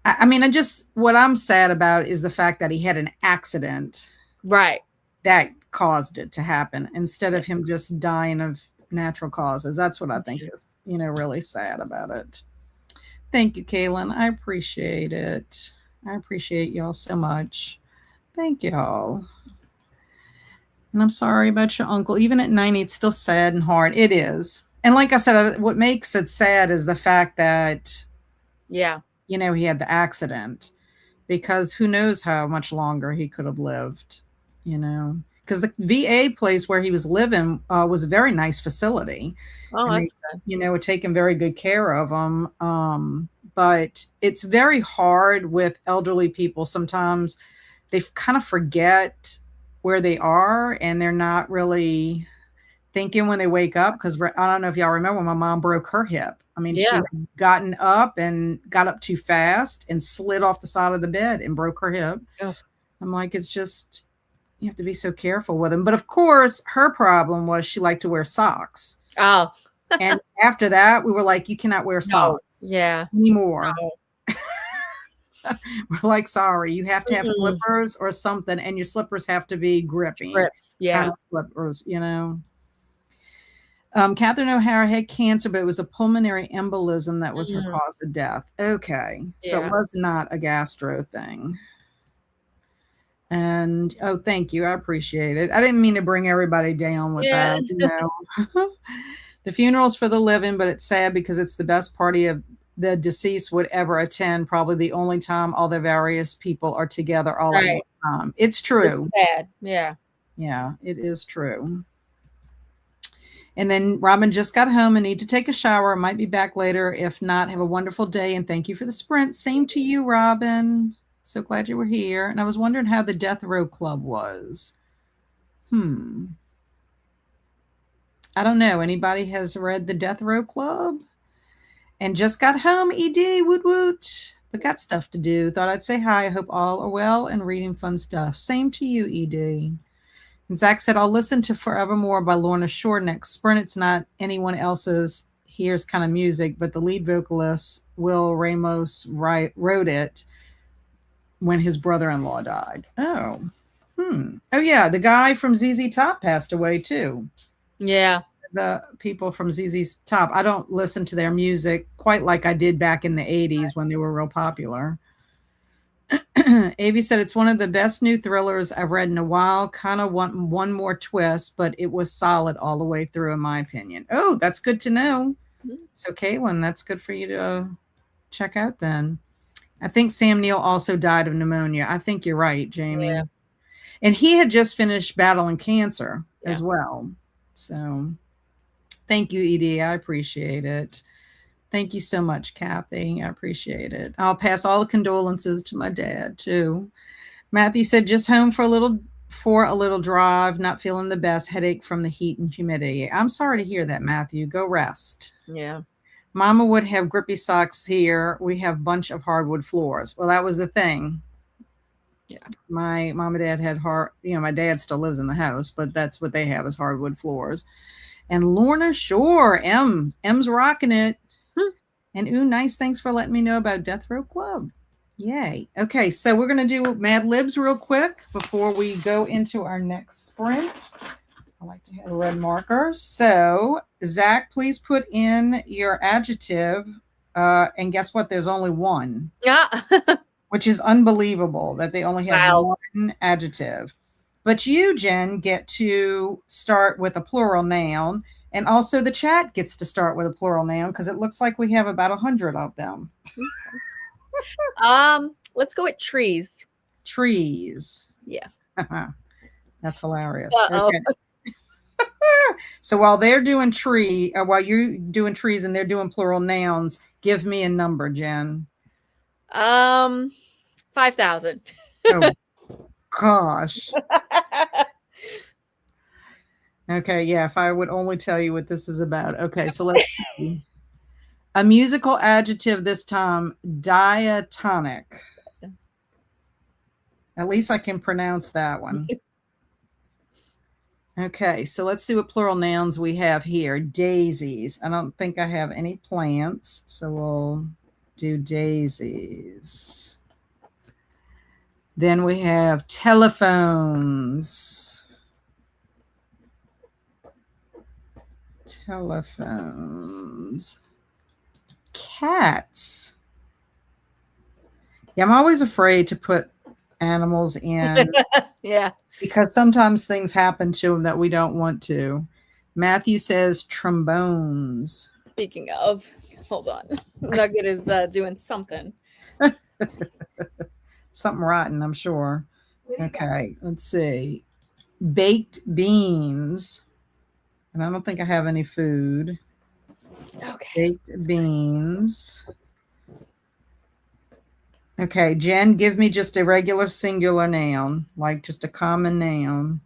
I mean, I just what I'm sad about is the fact that he had an accident Right. that caused it to happen instead of him just dying of natural causes. That's what I think is, really sad about it. Thank you, Kaylin. I appreciate it. I appreciate y'all so much. Thank y'all. And I'm sorry about your uncle. Even at 90, it's still sad and hard. It is. And like I said, what makes it sad is the fact that, Yeah. he had the accident because who knows how much longer he could have lived, because the VA place where he was living was a very nice facility. Oh, And they, that's good. were taking very good care of him. But it's very hard with elderly people. Sometimes they kind of forget where they are and they're not really thinking when they wake up. Because I don't know if y'all remember when my mom broke her hip. I mean, she Yeah. had gotten up and got up too fast and slid off the side of the bed and broke her hip. Ugh. I'm like, it's just, you have to be so careful with them. But of course, her problem was she liked to wear socks. Oh, And after that, we were like, you cannot wear no. socks Yeah. anymore. No. We're like, sorry, you have to have Mm-mm. slippers or something, and your slippers have to be grippy Grips. kind Yeah. of slippers, Catherine O'Hara had cancer, but it was a pulmonary embolism that was her Mhm. cause of death. Okay. So Yeah. it was not a gastro thing. And oh, thank you. I appreciate it. I didn't mean to bring everybody down with Yeah. that. The funeral's for the living, but it's sad because it's the best party of the deceased would ever attend. Probably the only time all the various people are together all at one Right. time. It's It's true. sad. Yeah. Yeah, it is true. And then Robin just got home and need to take a shower. Might be back later. If not, have a wonderful day and thank you for the sprint. Same to you, Robin. So glad you were here. And I was wondering how the Death Row Club was. I don't know. Anybody has read the Death Row Club? And just got home, ED, woot woot. But got stuff to do. Thought I'd say hi. I hope all are well and reading fun stuff. Same to you, ED. And Zach said, I'll listen to Forevermore by Lorna Shore next sprint. It's not anyone else's here's kind of music, but the lead vocalist, Will Ramos, wrote it when his brother-in-law died. Oh. Oh, yeah. The guy from ZZ Top passed away, too. Yeah. The people from ZZ Top. I don't listen to their music quite like I did back in the 80s when they were real popular. Avi said it's one of the best new thrillers I've read in a while. Kind of want one more twist, but it was solid all the way through, in my opinion. Oh, that's good to know. Mhm. So, Caitlin, that's good for you to check out then. I think Sam Neill also died of pneumonia. I think you're right, Yeah. Jamie. And he had just finished battling cancer Yeah. as well. So, thank you, Edie. I appreciate it. Thank you so much, Kathy. I appreciate it. I'll pass all the condolences to my dad, too. Matthew said, just home for a little drive, not feeling the best, headache from the heat and humidity. I'm sorry to hear that, Matthew. Go rest. Yeah. Mama would have grippy socks here. We have a bunch of hardwood floors. Well, that was the thing. Yeah. My mom and dad had my dad still lives in the house, but that's what they have is hardwood floors. And Lorna Shore, M's rocking it. Hmm. And ooh, nice. Thanks for letting me know about Death Row Club. Yay. Okay, so we're going to do Mad Libs real quick before we go into our next sprint. I like to have a red marker. So, Zach, please put in your adjective. And guess what? There's only one. Yeah. Which is unbelievable that they only have one adjective. But you, Jen, get to start with a plural noun. And also the chat gets to start with a plural noun because it looks like we have about 100 of them. Let's go with trees. Trees. Yeah. That's hilarious. Uh-oh. Okay. So while they're doing while you're doing trees and they're doing plural nouns, give me a number, Jen. 5,000. Oh, gosh. Okay, yeah, if I would only tell you what this is about. Okay, so let's see. A musical adjective this time, diatonic. At least I can pronounce that one. Okay, so let's see what plural nouns we have here. Daisies. I don't think I have any plants, so we'll do daisies. Then we have telephones. Telephones. Cats. Yeah, I'm always afraid to put animals in. Yeah. Because sometimes things happen to them that we don't want to. Matthew says trombones. Speaking of, hold on. Nugget is doing something. Something rotten, I'm sure. Okay, let's see. Baked beans. And I don't think I have any food. Okay. Baked beans. Okay, Jen, give me just a regular singular noun, like just a common noun.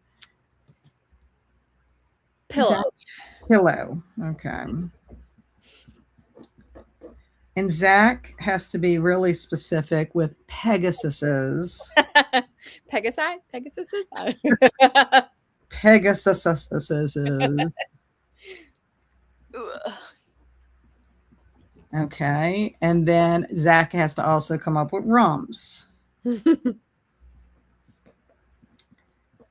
Pillow. Pillow. Okay. And Zach has to be really specific with Pegasuses. Pegasi? Pegasuses. Okay. And then Zach has to also come up with rumps.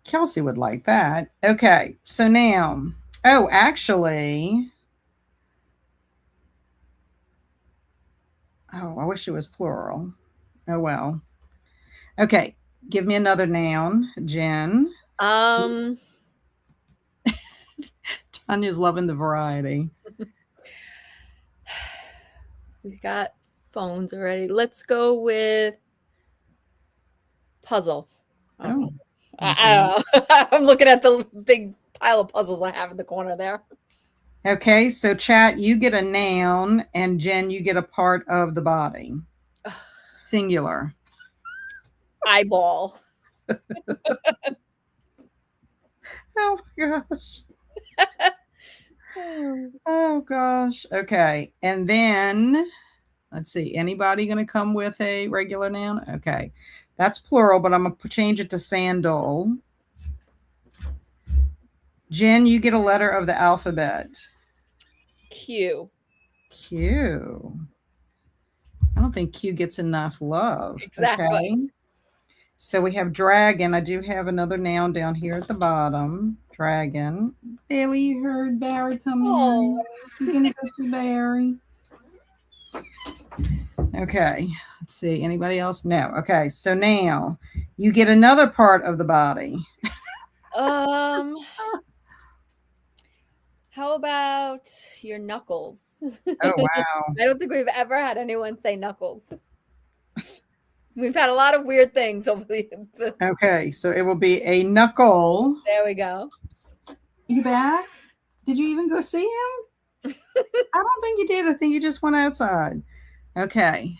Kelsey would like that. Okay. So now, actually, I wish it was plural. Oh, well. Okay. Give me another noun, Jen. Tanya's loving the variety. We've got phones already. Let's go with puzzle. Oh. I don't know. I'm looking at the big pile of puzzles I have in the corner there. Okay, so chat, you get a noun, and Jen, you get a part of the body. Singular. Eyeball. Oh my gosh. Oh gosh. Okay. And then let's see. Anybody going to come with a regular noun? Okay. That's plural, but I'm going to change it to sandal. Jen, you get a letter of the alphabet. Q. Q. I don't think Q gets enough love. Exactly. Okay. So we have dragon. I do have another noun down here at the bottom. Dragon. Bailey, you heard Barry come in. You're going to go see Barry. Okay, let's see. Anybody else? No. Okay, so now you get another part of the body. Um, how about your knuckles? Oh, wow. I don't think we've ever had anyone say knuckles. We've had a lot of weird things over the. Okay, so it will be a knuckle. There we go. You back? Did you even go see him? I don't think you did. I think you just went outside. Okay.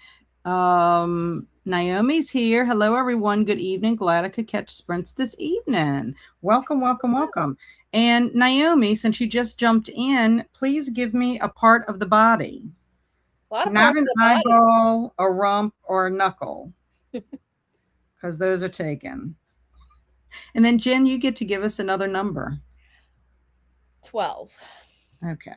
Naomi's here. Hello, everyone. Good evening. Glad I could catch sprints this evening. Welcome, welcome, welcome. And Naomi, since you just jumped in, please give me a part of the body. A lot of Not parts of an the body. eyeball, a rump, or a knuckle, because those are taken. And then, Jen, you get to give us another number. 12. Okay.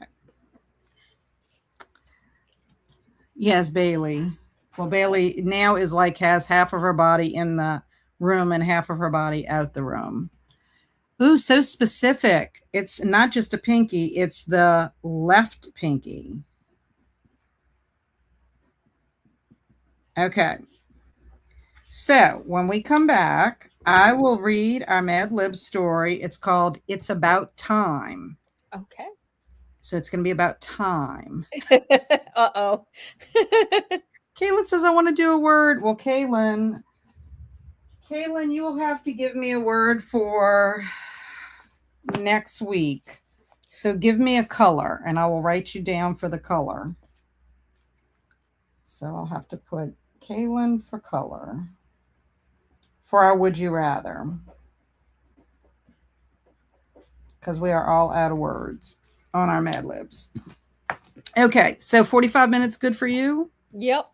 Yes, Bailey. Well, Bailey now is like has half of her body in the room and half of her body out the room. Ooh, so specific. It's not just a pinky, it's the left pinky. Okay. So when we come back, I will read our Mad Lib story. It's called It's About Time. Okay. So it's going to be about time. Uh-oh. Kaylin says, I want to do a word. Well, Kaylin, you will have to give me a word for next week. So give me a color and I will write you down for the color. So I'll have to put Kaylin for color for our would you rather, because we are all out of words on our Mad Libs. Okay, so 45 minutes good for you? Yep.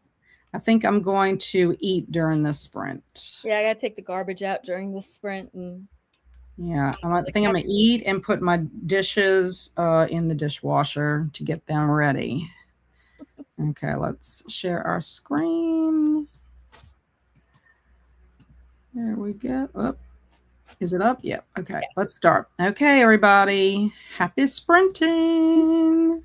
I think I'm going to eat during this sprint. Yeah, I gotta take the garbage out during the sprint and Yeah, I think I'm gonna eat and put my dishes in the dishwasher to get them ready. Okay, let's share our screen. There we go. Oh, is it up? Yep. Okay, yes. let's start. Okay, everybody, happy sprinting.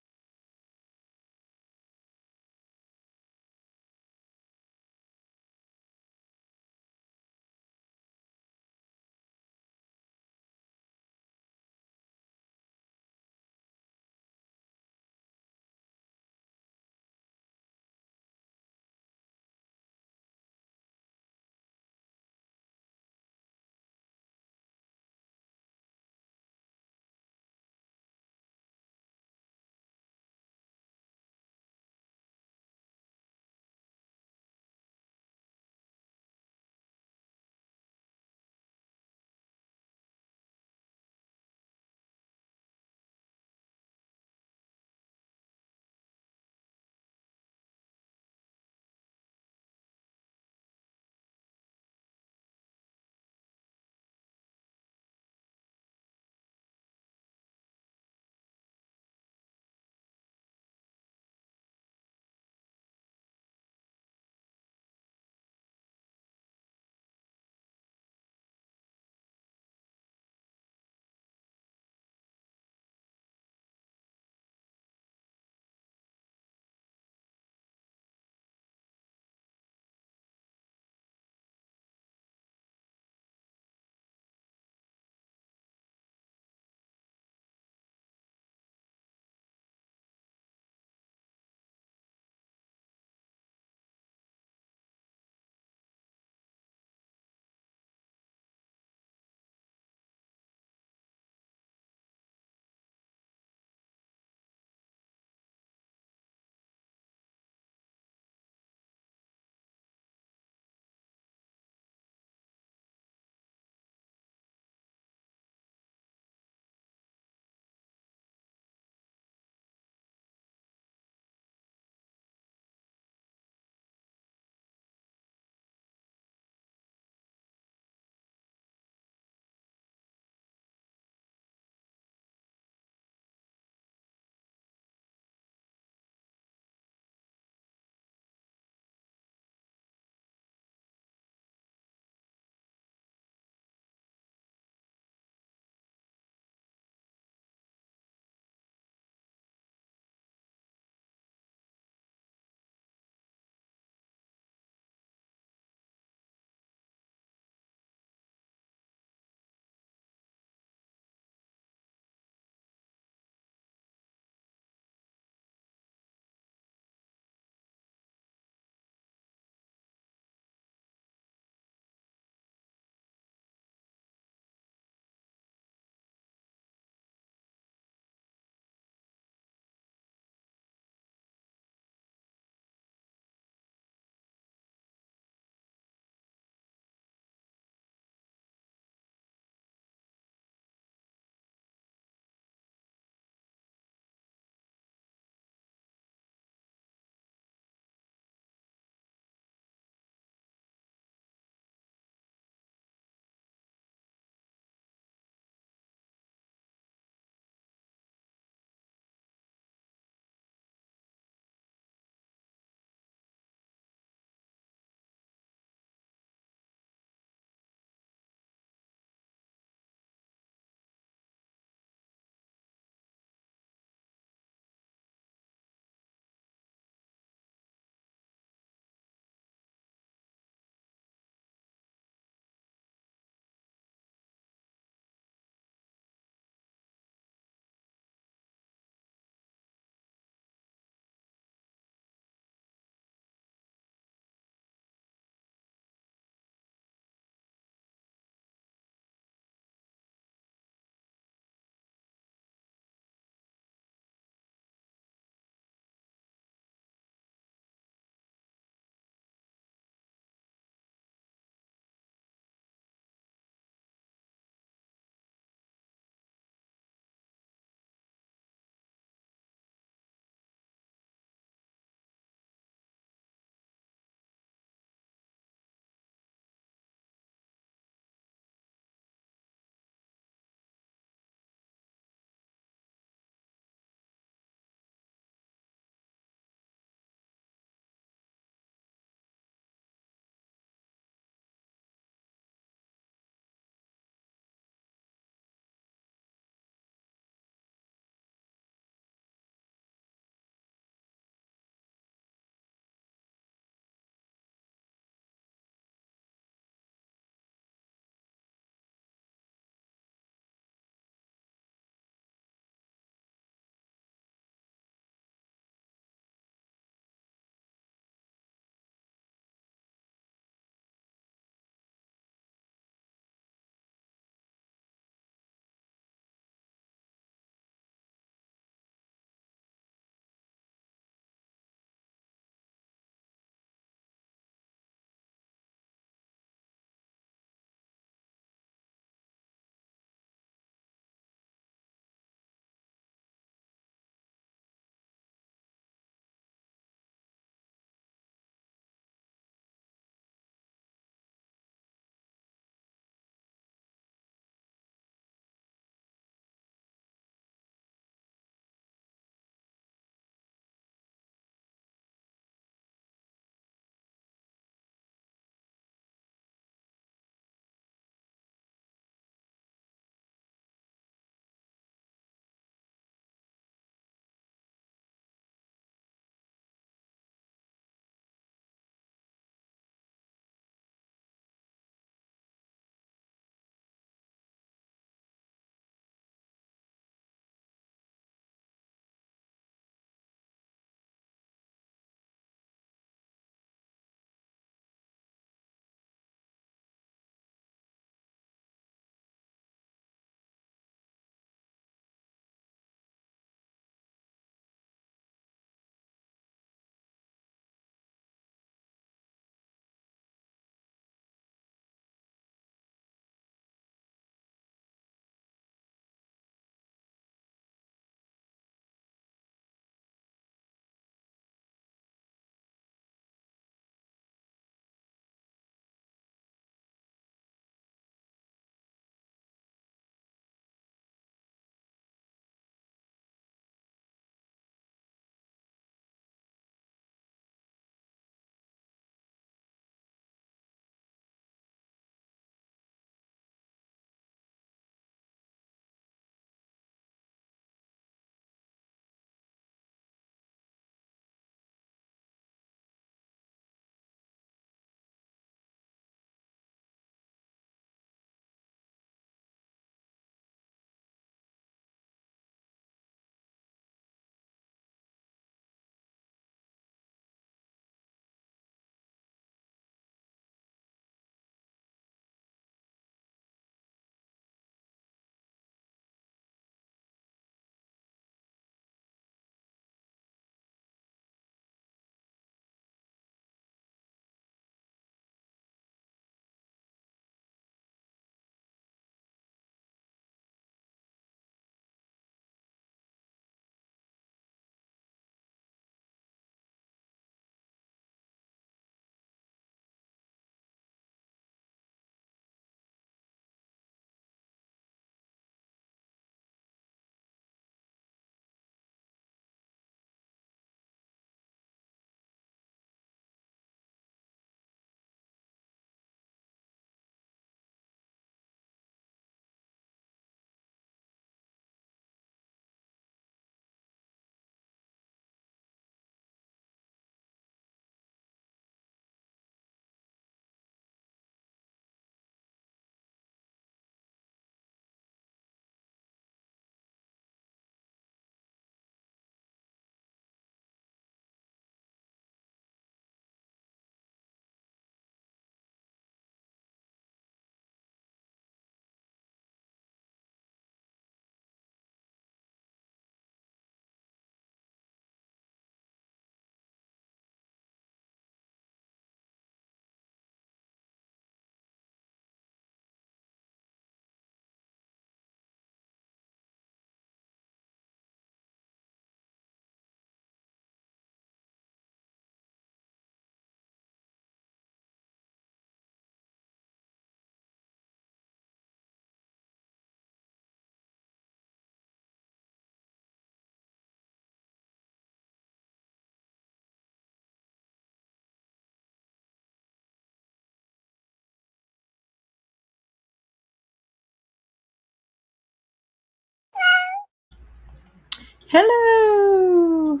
Hello.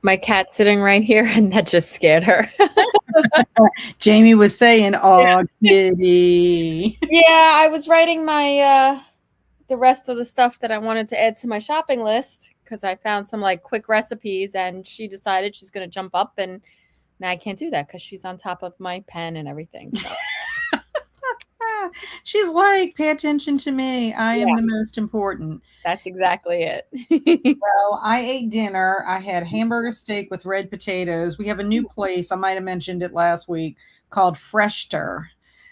My cat's sitting right here, and that just scared her. Jamie was saying, "Oh, kitty." Yeah, I was writing my the rest of the stuff that I wanted to add to my shopping list because I found some like quick recipes, and she decided she's gonna jump up, and now I can't do that because she's on top of my pen and everything. So She's like, "Pay attention to me. I am yeah, the most important." that's exactly it. Well, I ate dinner. I had hamburger steak with red potatoes. We have a new place. I might have mentioned it last week called Freshter.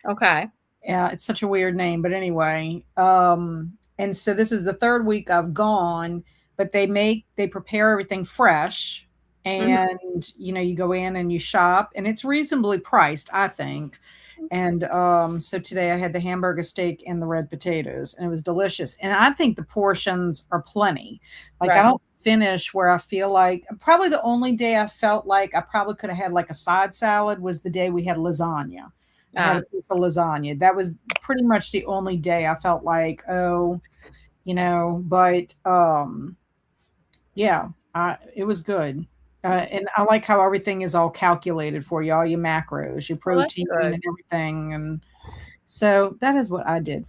Okay. Yeah, it's such a weird name, but anyway. And so this is the third week I've gone, but they prepare everything fresh, Mhm. and you go in and you shop, and it's reasonably priced, I think. And so today I had the hamburger steak and the red potatoes, and it was delicious. And I think the portions are plenty. Like I Right. don't finish where I feel like probably the only day I felt like I probably could have had like a side salad was the day we had lasagna. I had Uh, a piece of lasagna. That was pretty much the only day I felt like, oh, but yeah, it was good. And I like how everything is all calculated for you, all your macros, your well, that's protein good. and everything. And so that is what I did.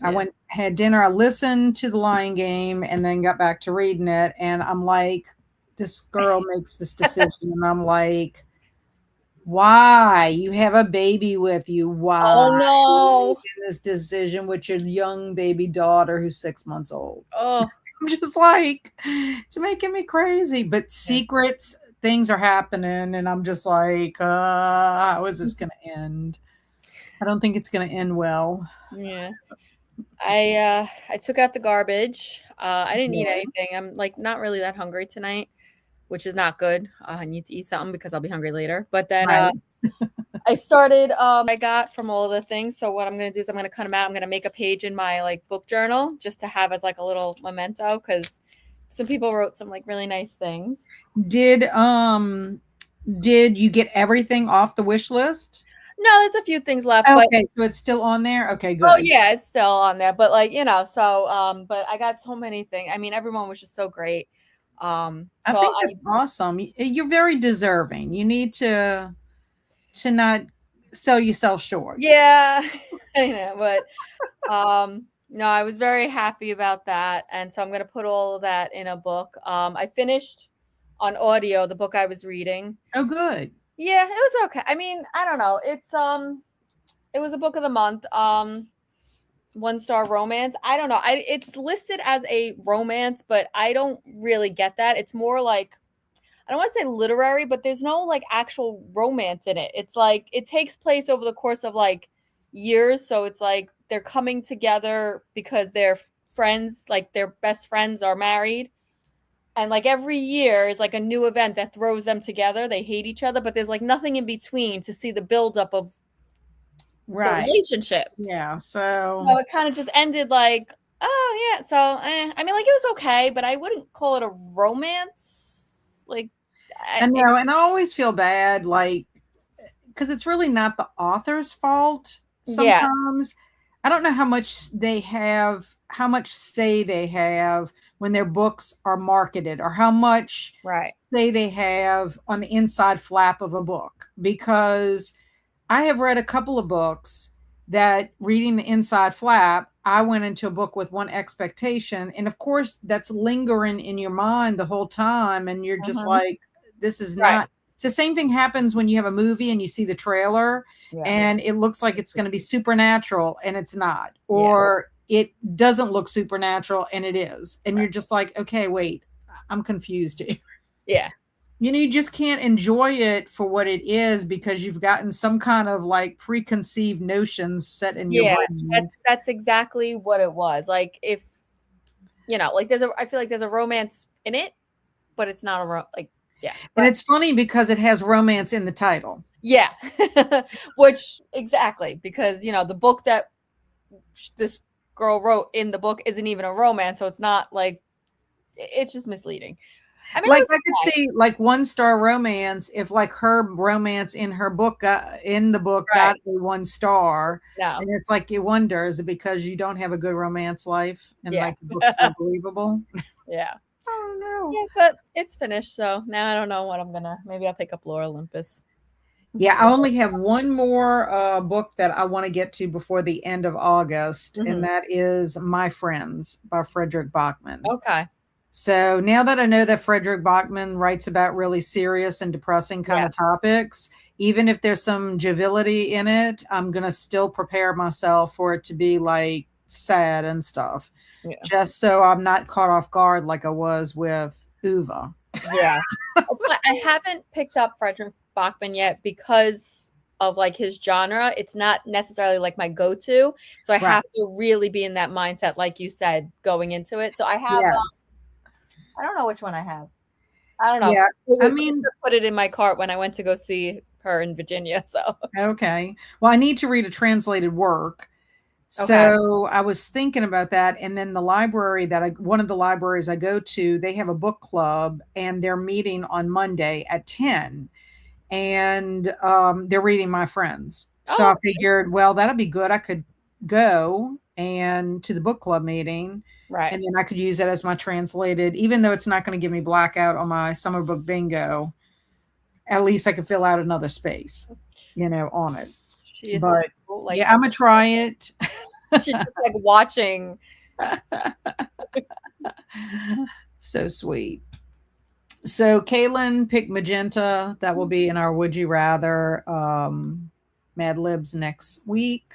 I Yeah. had dinner, I listened to the Lion Game and then got back to reading it. And I'm like, this girl makes this decision. And I'm like, why? You have a baby with you. Why Oh are you no. making this decision with your young baby daughter who's 6 months old? Oh. I'm just like, it's making me crazy. But Yeah. secrets, things are happening, and I'm just like, how is this going to end? I don't think it's going to end well. Yeah. I took out the garbage. I didn't eat Yeah. anything. I'm like not really that hungry tonight, which is not good. I need to eat something because I'll be hungry later. But then Right. I started I got from all of the things. So what I'm gonna do is I'm gonna cut them out. I'm gonna make a page in my like book journal just to have as like a little memento because some people wrote some like really nice things. Did um did you get everything off the wish list? No, there's a few things left, but Okay, so it's still on there. Okay, oh good. yeah, it's still on there. But like, so but I got so many things. I mean, everyone was just so great. I So think I that's awesome. You're very deserving. You need to not sell yourself short. yeah, I know, but no, I was very happy about that. And so I'm gonna put all of that in a book. I finished on audio the book I was reading. Oh, good. Yeah, it was okay. I mean, I don't know. It was a book of the month. One star romance. I don't know. It's listed as a romance, but I don't really get that. It's more like I don't want to say literary, but there's no like actual romance in it. It's like it takes place over the course of like years. So it's like they're coming together because they're friends, like their best friends are married. And like every year is like a new event that throws them together. They hate each other, but there's like nothing in between to see the buildup of the Right. relationship. Yeah. So So it kind of just ended like, oh yeah. So I mean, like it was okay, but I wouldn't call it a romance. Like, I know, and I always feel bad, like, because it's really not the author's fault yeah, sometimes. I don't know how much say they have when their books are marketed, or how much right. say they have on the inside flap of a book, because I have read a couple of books that, reading the inside flap, I went into a book with one expectation. And of course, that's lingering in your mind the whole time. And you're just Mhm. like, this is Right. not. It's the same thing happens when you have a movie and you see the trailer Yeah. and it looks like it's going to be supernatural and it's not. Yeah. Or it doesn't look supernatural and it is. And Right. you're just like, okay, wait, I'm confused here. Yeah. You just can't enjoy it for what it is because you've gotten some kind of like preconceived notions set in your Yeah. brain. That's exactly what it was. Like if like I feel like there's a romance in it, but it's not like yeah. And But it's funny because it has romance in the title. yeah. Which exactly because the book that this girl wrote in the book isn't even a romance, so it's not like it's just misleading. I mean, it Like was I could okay. see like one star romance if like her romance in her book in the book Right. got a 1 star. No. And it's like you wonder, is it because you don't have a good romance life and Yeah. like the book's so believable? Yeah. Oh no. Yeah, but it's finished, so now I don't know what I'm gonna maybe I'll pick up Lore Olympus. Yeah, I only have one more book that I want to get to before the end of August, and Mhm. that is My Friends by Frederick Bachman. Okay. So now that I know that Frederick Bachman writes about really serious and depressing kind Yeah. of topics, even if there's some joviality in it, I'm going to still prepare myself for it to be like sad and stuff, Yeah. just so I'm not caught off guard like I was with Uva. Yeah. I haven't picked up Frederick Bachman yet because of like his genre. It's not necessarily like my go-to, so I Right. have to really be in that mindset, like you said, going into it. So I have, Yes. I don't know which one I have. I don't know. Yeah. I mean, Krista put it in my cart when I went to go see her in Virginia. So okay. Well, I need to read a translated work. okay, So I was thinking about that. And then the library one of the libraries I go to, they have a book club and they're meeting on Monday at 10 and they're reading My Friends. So oh I figured, well, that'd be good. I could go and to the book club meeting right, and then I could use it as my translated, even though it's not going to give me blackout on my summer book bingo, at least I could fill out another space, on it. she is But so, like yeah, I'm gonna try it. she's just like watching. So sweet. So Kaylin picked magenta. That will be in our Would You Rather Mad Libs next week.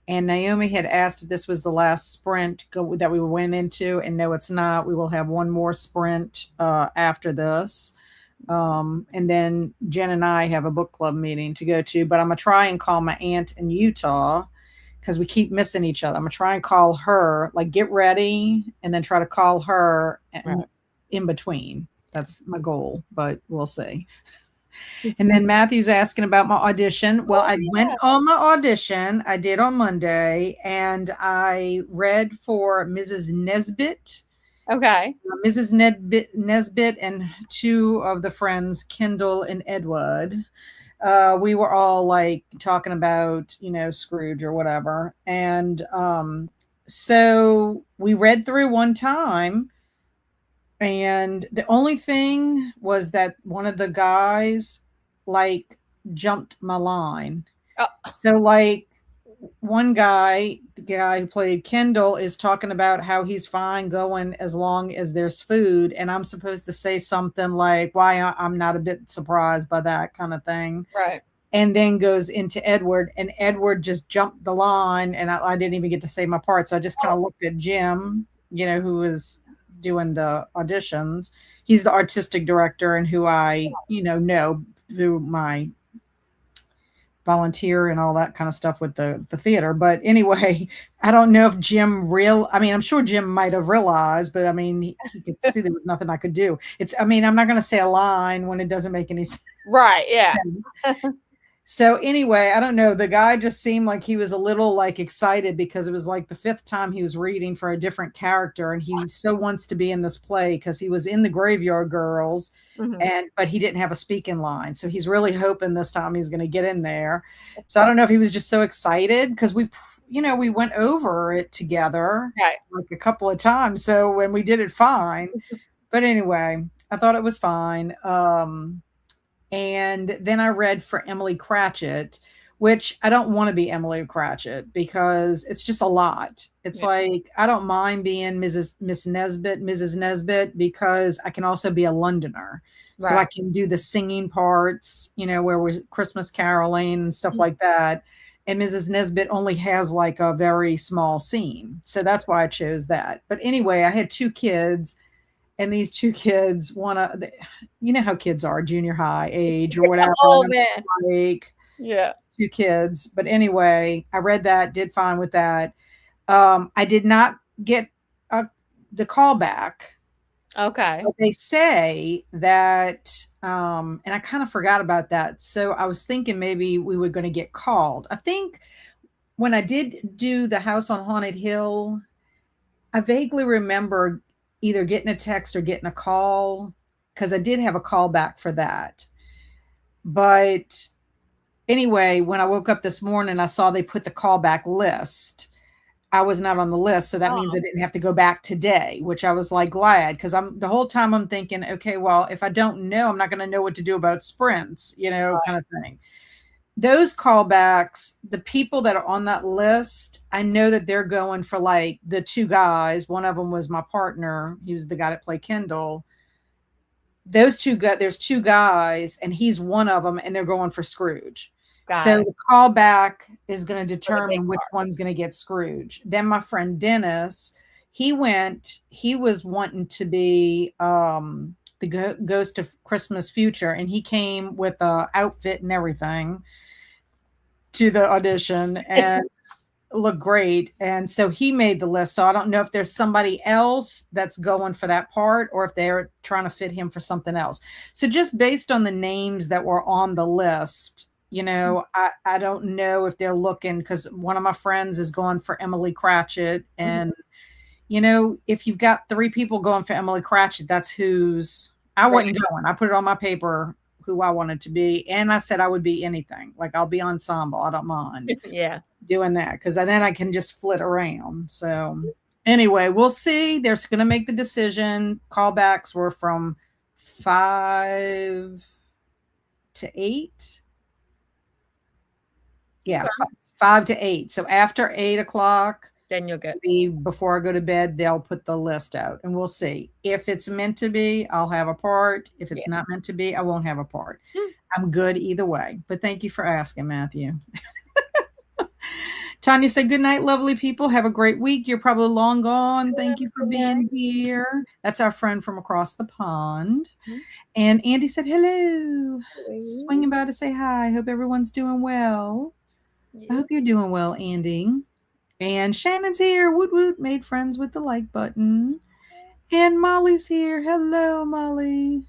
And Naomi had asked if this was the last sprint that we went into, and no, it's not. We will have one more sprint after this. And then Jen and I have a book club meeting to go to, but I'm gonna try and call my aunt in Utah because we keep missing each other. I'm gonna try and call her, like get ready, and then try to call her Right. in between. That's my goal, but we'll see. And then Matthew's asking about my audition. Well, Oh I went yeah. on my audition. I did on Monday, and I read for Mrs. Nesbit. Okay. Mrs. Nesbit and two of the friends, Kendall and Edward. We were all like talking about, Scrooge or whatever. And so we read through one time. And the only thing was that one of the guys like jumped my line. Oh, So, like, one guy, the guy who played Kendall, is talking about how he's fine going as long as there's food. And I'm supposed to say something like, why I'm not a bit surprised by that kind of thing. right. And then goes into Edward, and Edward just jumped the line. And I didn't even get to say my part. So I just kind of looked at Jim, who was doing the auditions. He's the artistic director and who I, know through my volunteer and all that kind of stuff with the theater. But anyway, I don't know if I'm sure Jim might have realized, but I mean, he could see there was nothing I could do. I'm not going to say a line when it doesn't make any sense. Right. Yeah. So anyway, I don't know. The guy just seemed like he was a little like excited because it was like the fifth time he was reading for a different character, and he so wants to be in this play because he was in the Graveyard Girls, Mhm. but he didn't have a speaking line. So he's really hoping this time he's going to get in there. So I don't know if he was just so excited because we went over it together Right. like a couple of times. So when we did it fine, but anyway, I thought it was fine. And then I read for Emily Cratchit, which I don't want to be Emily Cratchit because it's just a lot. It's Yeah. like I don't mind being Mrs. Nesbit, because I can also be a Londoner. So I Right. can do the singing parts, where we're Christmas caroling and stuff like that. And Mrs. Nesbit only has like a very small scene. So that's why I chose that. But anyway, I had two kids, and these two kids how kids are, junior high age or whatever. Oh And man. I'm like Yeah. two kids. But anyway, I read that, did fine with that. I did not get the call back. Okay. But they say that, and I kind of forgot about that. So I was thinking maybe we were going to get called. I think when I did do the House on Haunted Hill, I vaguely remember either getting a text or getting a call, because I did have a call back for that. But anyway, when I woke up this morning, I saw they put the callback list. I was not on the list. So that means I Oh, didn't have to go back today, which I was like glad because I'm the whole time I'm thinking, okay, well, if I don't know, I'm not going to know what to do about sprints, kind of thing. Those callbacks, the people that are on that list, I know that they're going for like the two guys. One of them was my partner. He was the guy that played Kendall. There's two guys, and he's one of them, and they're going for Scrooge. got So it. the callback is going to For the big determine which part. one's going to get Scrooge. Then my friend Dennis, he was wanting to be the ghost of Christmas Future, and he came with a outfit and everything to the audition and looked great. And so he made the list. So I don't know if there's somebody else that's going for that part or if they're trying to fit him for something else. So just based on the names that were on the list, I don't know if they're looking because one of my friends is going for Emily Cratchit. And, if you've got three people going for Emily Cratchit, that's who's I Right. wasn't going. I put it on my paper who I wanted to be. And I said I would be anything. Like I'll be ensemble. I don't mind Yeah. doing that because then I can just flit around. So anyway, we'll see. They're going to make the decision. Callbacks were from 5 to 8. Yeah, 5 to 8. So after 8 o'clock, Then you'll get. before I go to bed, they'll put the list out and we'll see. If it's meant to be, I'll have a part. If it's Yeah. not meant to be, I won't have a part. Hmm. I'm good either way. But thank you for asking, Matthew. Tanya said, good night, lovely people. Have a great week. You're probably long gone. Thank you for being here. That's our friend from across the pond. And Andy said, hello. Swinging by to say hi. Hope everyone's doing well. I hope you're doing well, Andy. And Shannon's here. Woot woot. Made friends with the like button. And Molly's here. Hello, Molly.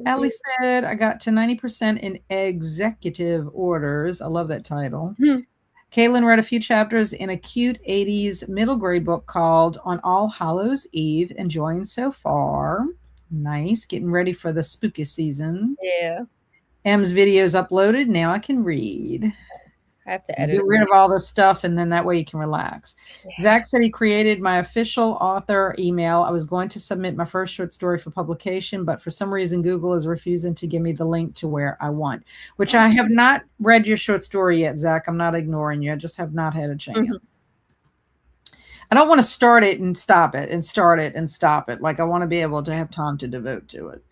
Allie said, I got to 90% in executive orders. I love that title. Caitlin read a few chapters in a cute 80s middle grade book called On All Hallows Eve. Enjoying so far. Nice. Getting ready for the spooky season. Yeah. M's video's uploaded. Now I can read. I have to edit. Get rid of all the stuff, and then that way you can relax. Yeah. Zach said he created my official author email. I was going to submit my first short story for publication, but for some reason, Google is refusing to give me the link to where I want, which I have not read your short story yet, Zach. I'm not ignoring you. I just have not had a chance. I don't want to start it and stop it and start it and stop it. Like I want to be able to have time to devote to it.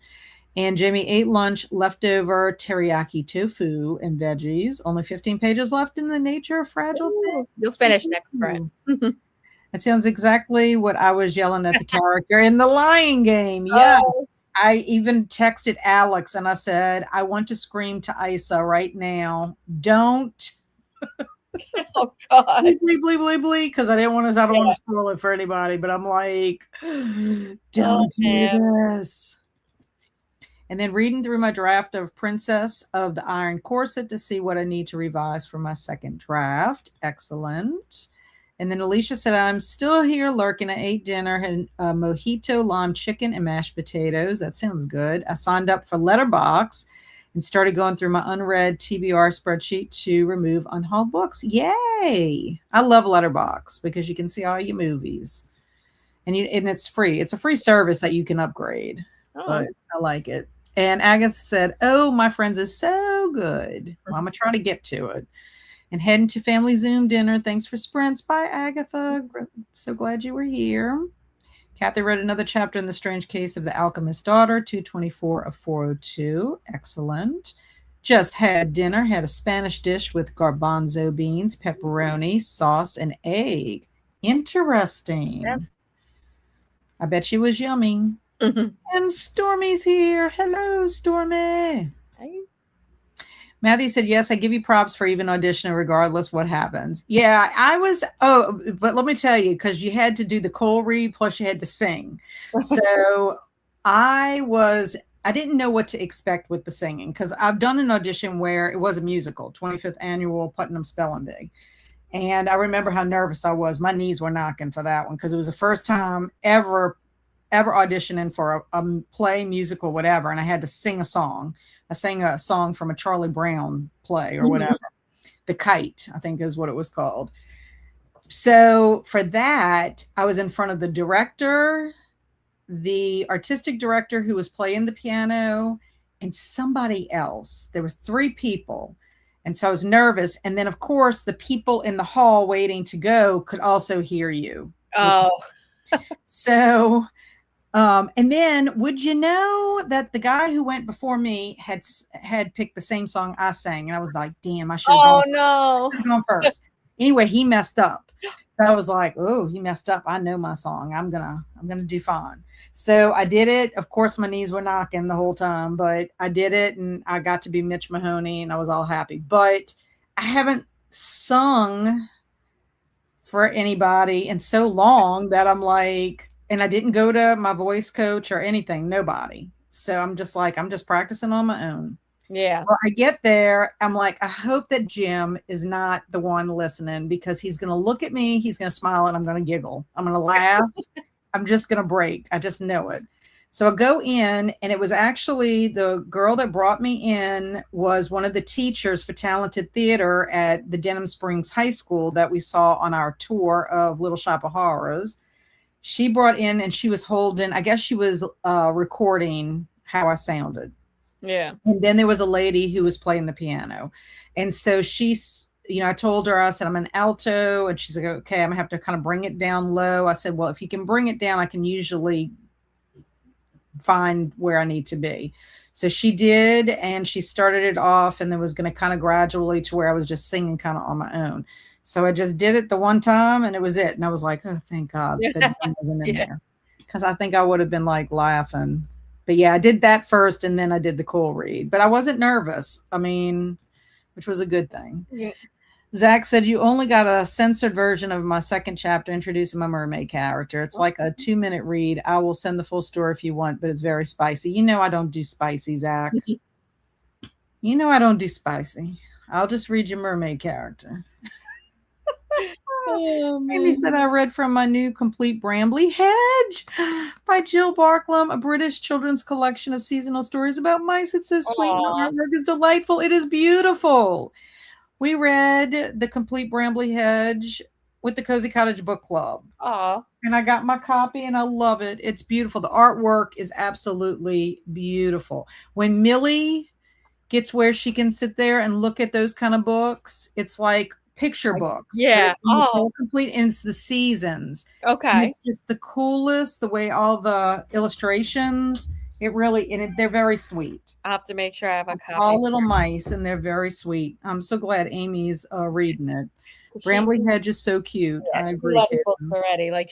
And Jamie ate lunch, leftover teriyaki tofu and veggies. Only 15 pages left in the nature of fragile things. You'll finish next sprint. That sounds exactly what I was yelling at the character in the Lion Game. Yes. Oh. I even texted Alex and I said, I want to scream to Isa right now. Don't. Oh God. Bleep, because I don't want to spoil it for anybody, but I'm like, don't do this. And then reading through my draft of Princess of the Iron Corset to see what I need to revise for my second draft. Excellent. And then Alicia said, I'm still here lurking. I ate dinner, had a mojito, lime chicken, and mashed potatoes. That sounds good. I signed up for Letterboxd and started going through my unread TBR spreadsheet to remove unhauled books. Yay! I love Letterboxd because you can see all your movies. And it's free. It's a free service that you can upgrade. Oh. But I like it. And Agatha said, oh, my friends is so good. Well, I'm going to try to get to it. And heading to family Zoom dinner. Thanks for sprints. Bye, Agatha. So glad you were here. Kathy read another chapter in The Strange Case of the Alchemist's Daughter, 224 of 402. Excellent. Just had dinner. Had a Spanish dish with garbanzo beans, pepperoni, sauce, and egg. Interesting. Yep. I bet she was yummy. And Stormy's here. Hello, Stormy. Hi. Matthew said, yes, I give you props for even auditioning regardless what happens. Yeah, I was, but let me tell you, because you had to do the cold read, plus you had to sing. So I didn't know what to expect with the singing, because I've done an audition where it was a musical, 25th Annual Putnam Spelling Bee. And I remember how nervous I was. My knees were knocking for that one, because it was the first time ever auditioning for a play, musical, whatever, and I had to sing a song. I sang a song from a Charlie Brown play or whatever. The Kite, I think is what it was called. So for that, I was in front of the director, the artistic director who was playing the piano, and somebody else. There were three people. And so I was nervous. And then, of course, the people in the hall waiting to go could also hear you. Oh, So, and then would you know that the guy who went before me had picked the same song I sang, and I was like, "Damn, I should have oh gone. no. Should have gone first." Anyway, he messed up. So I was like, "Oh, he messed up. I know my song. I'm gonna do fine." So I did it. Of course, my knees were knocking the whole time, but I did it, and I got to be Mitch Mahoney, and I was all happy. But I haven't sung for anybody in so long that I'm like, and I didn't go to my voice coach or anything, nobody. So I'm just like, I'm just practicing on my own. Yeah. Well, I get there, I'm like, I hope that Jim is not the one listening because he's going to look at me, he's going to smile, and I'm going to giggle. I'm going to laugh. I'm just going to break. I just know it. So I go in, and it was actually the girl that brought me in was one of the teachers for talented theater at the Denham Springs High School that we saw on our tour of Little Shop of Horrors. She brought in, and she was holding, I guess she was recording how I sounded. Yeah. And then there was a lady who was playing the piano. And so she's, I told her, I said, I'm an alto. And she's like, okay, I'm gonna have to kind of bring it down low. I said, well, if you can bring it down, I can usually find where I need to be. So she did, and she started it off and then was going to kind of gradually to where I was just singing kind of on my own. So I just did it the one time and it was it. And I was like, oh, thank God that Jim wasn't in there. Because I think I would have been like laughing. But yeah, I did that first and then I did the cool read. But I wasn't nervous. I mean, which was a good thing. Yeah. Zach said, you only got a censored version of my second chapter introducing my mermaid character. It's like a 2-minute read. I will send the full story if you want, but it's very spicy. I don't do spicy, Zach. I don't do spicy. I'll just read your mermaid character. Oh, Amy said, I read from my new complete Brambly Hedge by Jill Barklam, a British children's collection of seasonal stories about mice. It's so sweet. And the artwork is delightful. It is beautiful. We read The Complete Brambly Hedge with the Cozy Cottage Book Club. Aw. And I got my copy and I love it. It's beautiful. The artwork is absolutely beautiful. When Millie gets where she can sit there and look at those kind of books, it's like picture books. Yeah. It's this whole complete, and it's the seasons. Okay. And it's just the coolest, the way all the illustrations, they're very sweet. I'll have to make sure I have a copy. All little mice, and they're very sweet. I'm so glad Amy's reading it. Brambly Hedge is so cute. Yeah, I she agree. loves books already. Like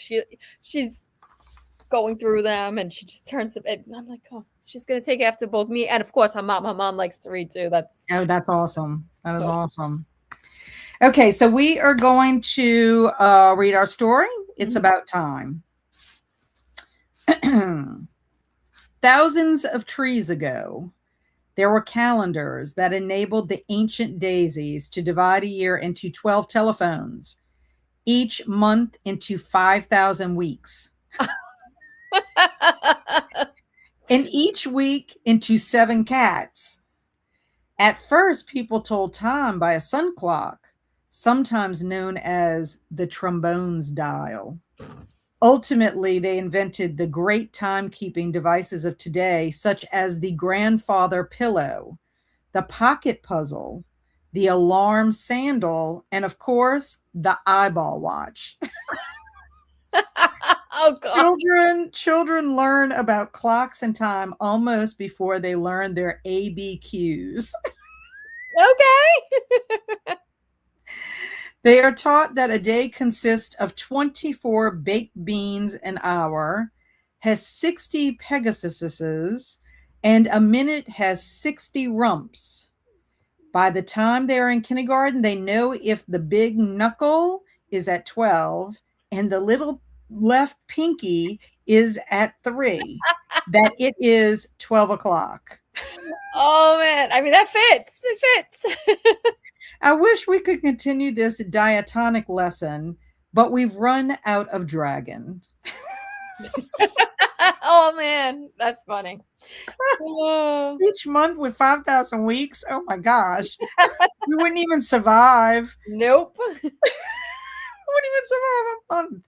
she's going through them, and she just turns them. And I'm like, oh, she's gonna take after both me and of course her mom. My mom likes to read too. That's awesome. That is awesome. Okay, so we are going to read our story. It's about time. Thousands of trees ago, there were calendars that enabled the ancient daisies to divide a year into 12 telephones, each month into 5,000 weeks, and each week into 7 cats. At first, people told time by a sun clock, sometimes known as the trombone's dial. Ultimately, they invented the great timekeeping devices of today, such as the grandfather pillow, the pocket puzzle, the alarm sandal, and of course, the eyeball watch. Oh God. Children learn about clocks and time almost before they learn their ABQs. Okay. They are taught that a day consists of 24 baked beans an hour, has 60 Pegasuses, and a minute has 60 rumps. By the time they are in kindergarten, they know if the big knuckle is at 12 and the little left pinky is at 3, that it is 12 o'clock. Oh man, I mean that fits. It fits. I wish we could continue this diatonic lesson, but we've run out of dragon. Oh man, that's funny. Each month with 5,000 weeks. Oh my gosh. We wouldn't even survive. Nope. wouldn't even survive a month.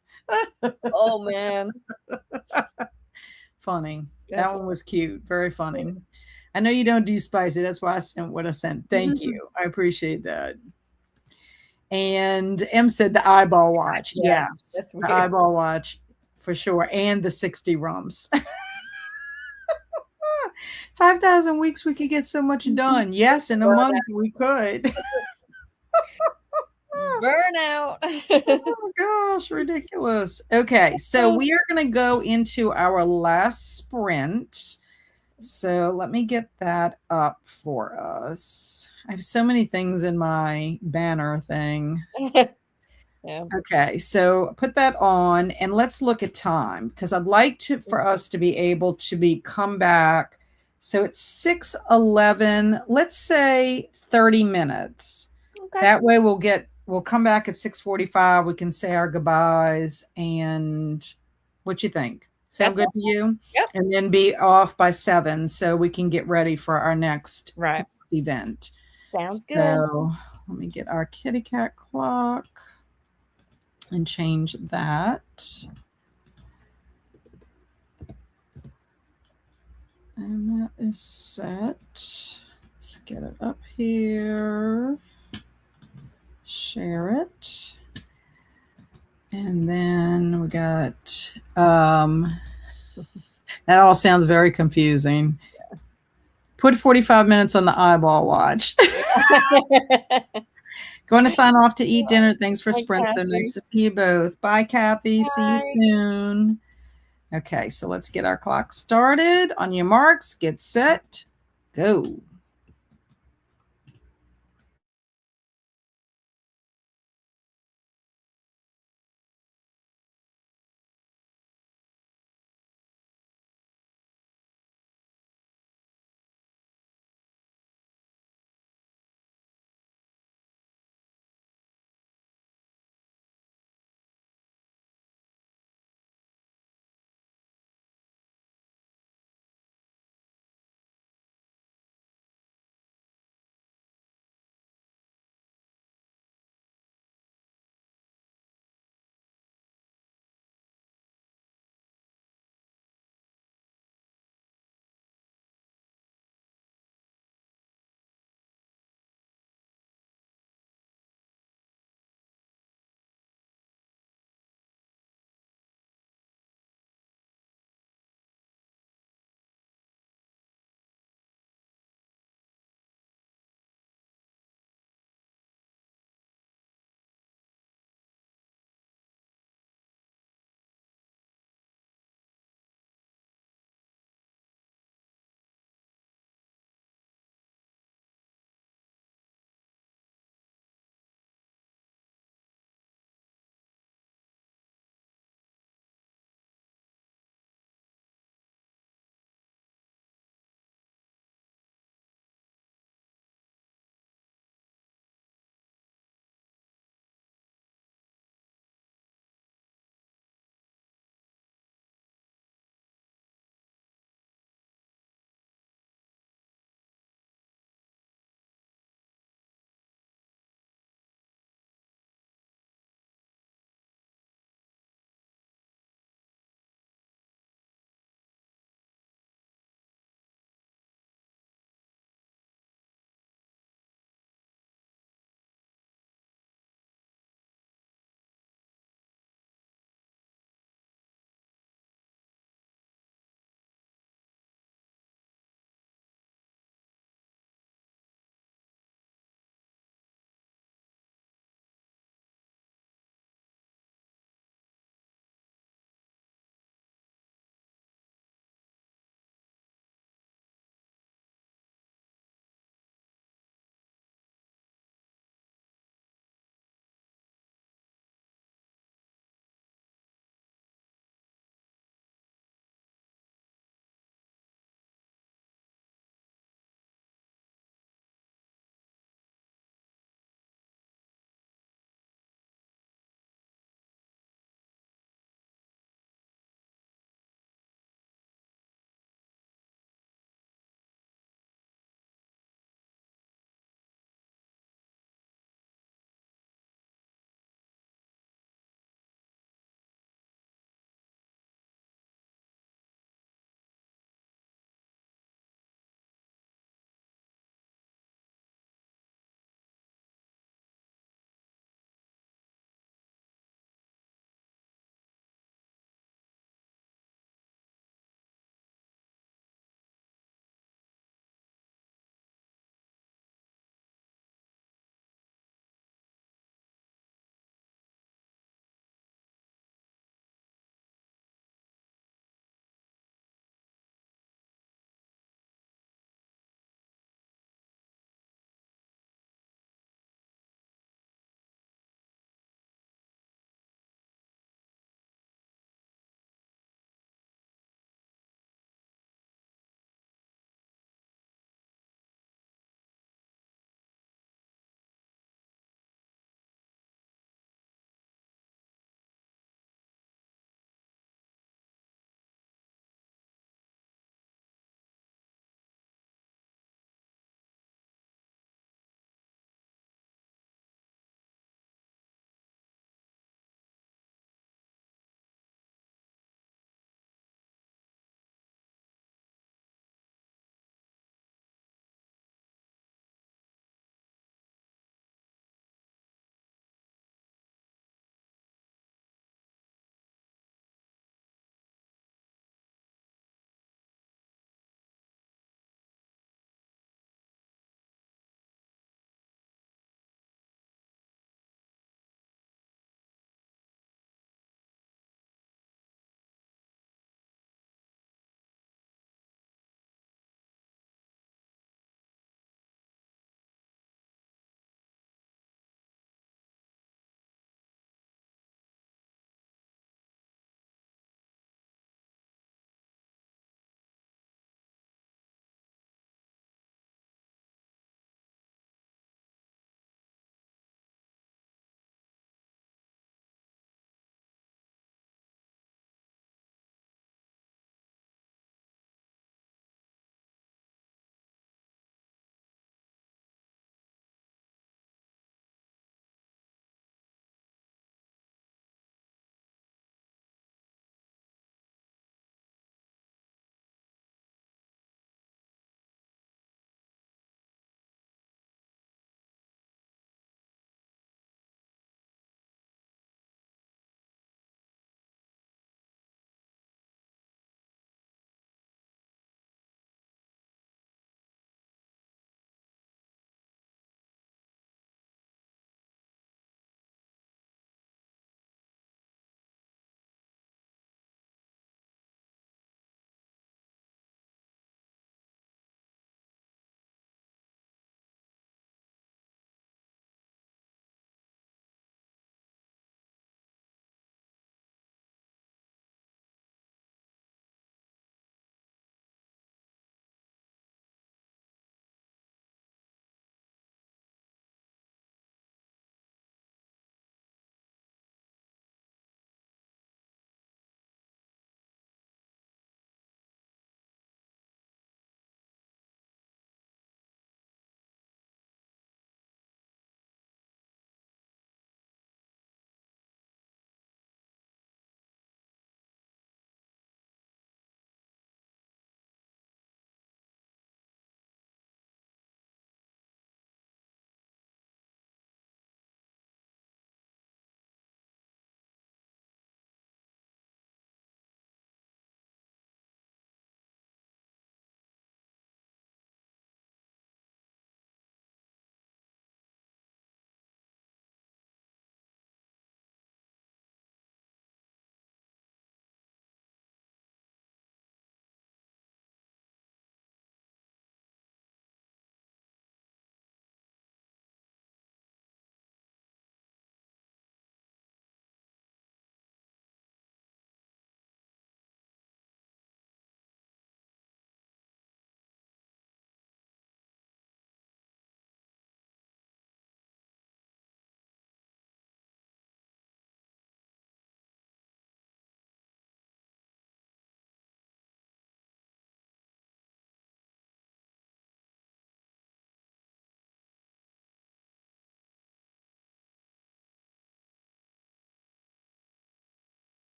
Oh man, Funny. That that's one was cute. Very funny. I know you don't do spicy. That's why I sent what I sent. Thank you. I appreciate that. And M said the eyeball watch. yeah, Yes, that's the weird. eyeball watch for sure. And the 60 rums. 5,000 weeks, we could get so much done. Yes, in a month we could. Burnout. Oh gosh, ridiculous. Okay, so we are going to go into our last sprint. So let me get that up for us. I have so many things in my banner thing. Yeah. Okay, so put that on and let's look at time because I'd like to for us to be able to be come back. So it's 6:11, let's say 30 minutes. Okay. That way we'll come back at 6:45. We can say our goodbyes and what you think? Sound That's good all. to you? Yep. And then be off by 7 so we can get ready for our next Right. event. Sounds good. So let me get our kitty cat clock and change that. And that is set. Let's get it up here. Share it. And then we got that all sounds very confusing. Put 45 minutes on the eyeball watch. Going to sign off to eat dinner. Thanks for Hi, Sprint. So nice Kathy. to see you both. Bye, Kathy. See you Bye. soon. Okay, so let's get our clock started. On your marks, get set, go.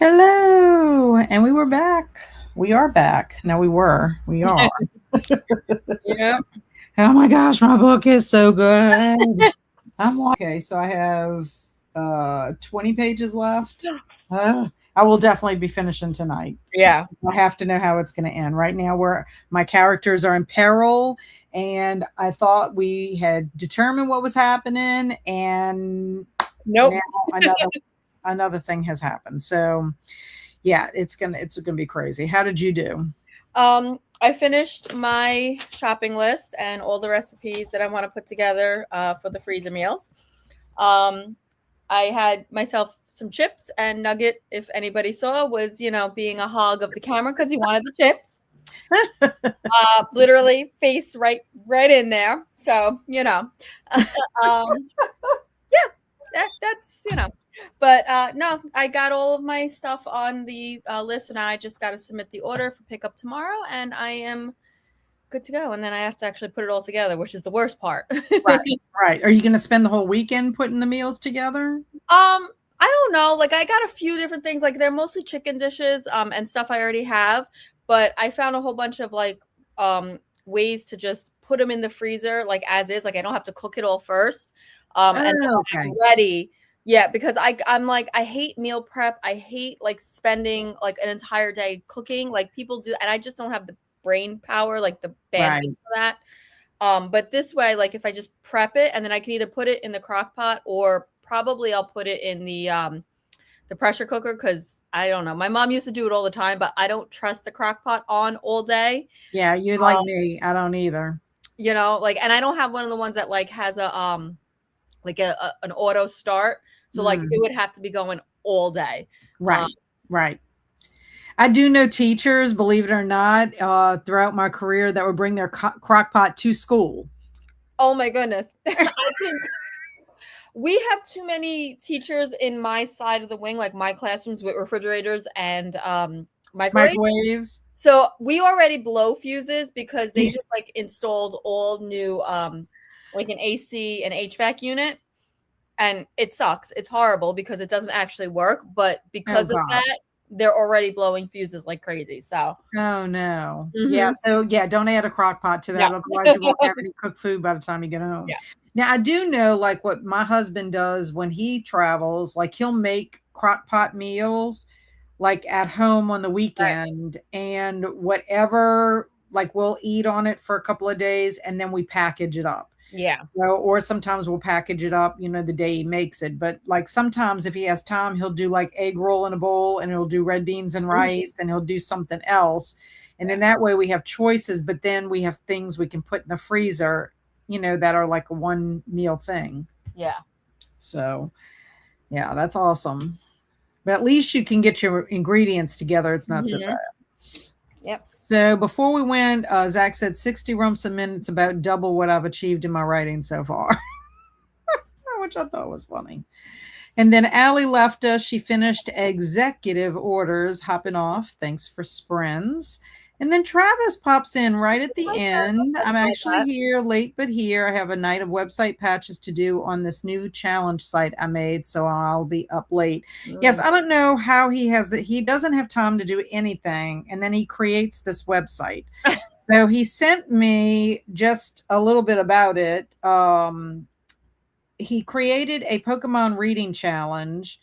Hello, and we were back. We are back. No, we were. We are. Yeah. Oh my gosh, my book is so good. I'm like, okay, so I have 20 pages left. I will definitely be finishing tonight. Yeah. I have to know how it's going to end. Right now, where my characters are in peril, and I thought we had determined what was happening, and now Nope. another thing has happened. So yeah, it's gonna be crazy. How did you do? I finished my shopping list and all the recipes that I want to put together for the freezer meals. Um, I had myself some chips, and Nugget, if anybody saw, was being a hog of the camera because he wanted the chips. Literally face right in there. So um, yeah, that's But no, I got all of my stuff on the list, and I just got to submit the order for pickup tomorrow, and I am good to go. And then I have to actually put it all together, which is the worst part. Right, right. Are you going to spend the whole weekend putting the meals together? I don't know. Like I got a few different things. Like they're mostly chicken dishes, and stuff I already have. But I found a whole bunch of ways to just put them in the freezer like as is. Like I don't have to cook it all first. And then Oh, when I'm okay. ready. Yeah, because I'm like I hate meal prep. I hate like spending like an entire day cooking. Like people do, and I just don't have the brain power, like the bandwidth Right. for that. But this way, like if I just prep it and then I can either put it in the crock pot or probably I'll put it in the pressure cooker because I don't know. My mom used to do it all the time, but I don't trust the crock pot on all day. Yeah, you're like me. I don't either. And I don't have one of the ones that like has an auto start. So like it Mm, would have to be going all day. Um, right, right. I do know teachers, believe it or not, throughout my career that would bring their crock pot to school. oh my goodness. I think we have too many teachers in my side of the wing, like my classrooms with refrigerators and microwaves. Microwaves. So we already blow fuses because they Yeah. just like installed all new like an AC and HVAC unit, and it sucks. It's horrible because it doesn't actually work, but Oh because of gosh. that, they're already blowing fuses like crazy. So Oh no. Yeah, mhm. so yeah, don't add a crock pot to No. that, otherwise you won't have any cooked food by the time you get home. Yeah. Now I do know like what my husband does when he travels, like he'll make crock pot meals like at home on the Right. weekend and whatever like we'll eat on it for a couple of days and then we package it up. Yeah. Or sometimes we'll package it up, the day he makes it. But like sometimes if he has time, he'll do like egg roll in a bowl and he'll do red beans and Mhm. rice and he'll do something else. And Yeah. then that way we have choices, but then we have things we can put in the freezer, that are like a one meal thing. Yeah. So yeah, that's awesome. But at least you can get your ingredients together. It's not so bad. Mhm. Yep. So before we went, Zach said 60 rumps a minute. It's about double what I've achieved in my writing so far, which I thought was funny. And then Allie left us. She finished executive orders, hopping off. Thanks for sprints. And then Travis pops in right at the end. I'm actually here, late but here. I have a night of website patches to do on this new challenge site I made, so I'll be up late. Yes, Mm. I don't know how he has it. He doesn't have time to do anything, and then he creates this website. So he sent me just a little bit about it. He created a Pokemon reading challenge.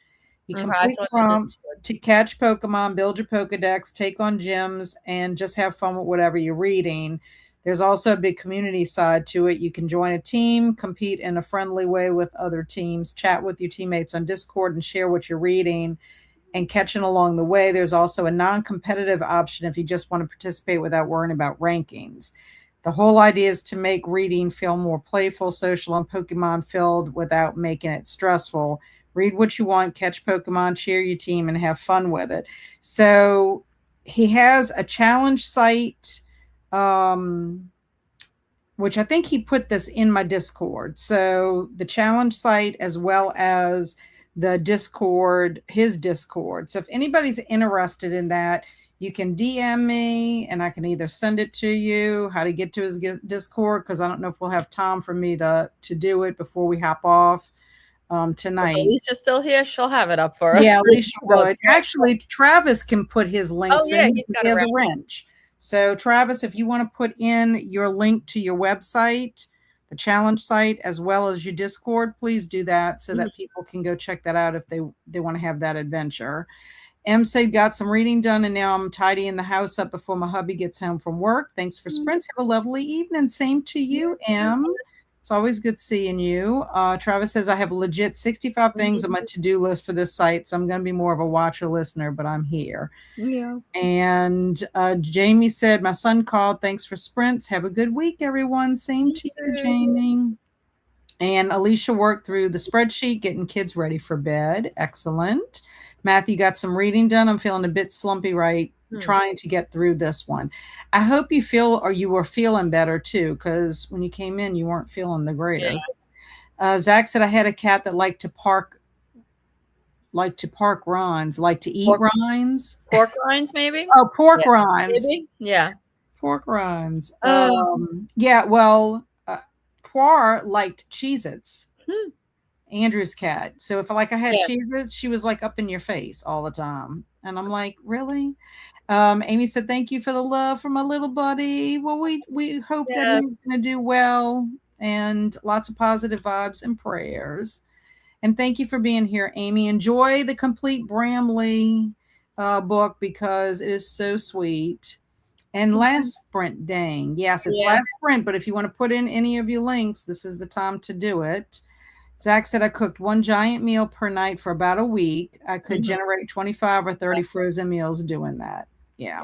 You Okay, I complete saw in the prompts Discord. to catch Pokemon, build your Pokedex, take on gyms, and just have fun with whatever you're reading. There's also a big community side to it. You can join a team, compete in a friendly way with other teams, chat with your teammates on Discord, and share what you're reading and catching along the way. There's also a non competitive option if you just want to participate without worrying about rankings. The whole idea is to make reading feel more playful, social, and Pokemon filled without making it stressful. Read what you want, catch Pokemon, cheer your team, and have fun with it. So he has a challenge site, um, which I think he put this in my Discord. So the challenge site as well as the Discord, his Discord. So if anybody's interested in that, you can DM me and I can either send it to you, how to get to his Discord, because I don't know if we'll have time for me to do it before we hop off. If tonight. Alicia's still here, she'll have it up for us. Yeah, Alicia She goes, would. Actually, Travis can put his oh links yeah, in he's because got he a has a wrench. wrench. So, Travis, if you want to put in your link to your website, the challenge site, as well as your Discord, please do that so that people can go check that out if they want to have that adventure. M said, got some reading done, and now I'm tidying the house up before my hubby gets home from work. Thanks for sprints. Have a lovely evening. Same to you, M. It's always good seeing you. Travis says, I have a legit 65 things on my to-do list for this site, so I'm going to be more of a watcher listener, but I'm here. Yeah. And Jamie said, my son called. Thanks for sprints. Have a good week, everyone. Same to you, Jamie. And Alicia worked through the spreadsheet, getting kids ready for bed. Excellent. Matthew got some reading done. I'm feeling a bit slumpy, right? Trying to get through this one. I hope you feel, or you were feeling better too, because when you came in, you weren't feeling the greatest. Yeah. Zach said, I had a cat that liked to park rinds, like to eat rinds. Pork rinds, maybe? Oh, pork rinds. Maybe? Yeah. Pork rinds. Yeah, well, Poir liked Cheez-Its. Andrew's cat. So if I had Cheez-Its, she was like up in your face all the time. And I'm like, really? Amy said, thank you for the love from my little buddy. Well, we hope that he's going to do well, and lots of positive vibes and prayers. And thank you for being here, Amy. Enjoy the complete Bramley book because it is so sweet. And last sprint, dang. Yes, it's last sprint, but if you want to put in any of your links, this is the time to do it. Zach said, I cooked one giant meal per night for about a week. I could generate 25 or 30 frozen meals doing that. Yeah.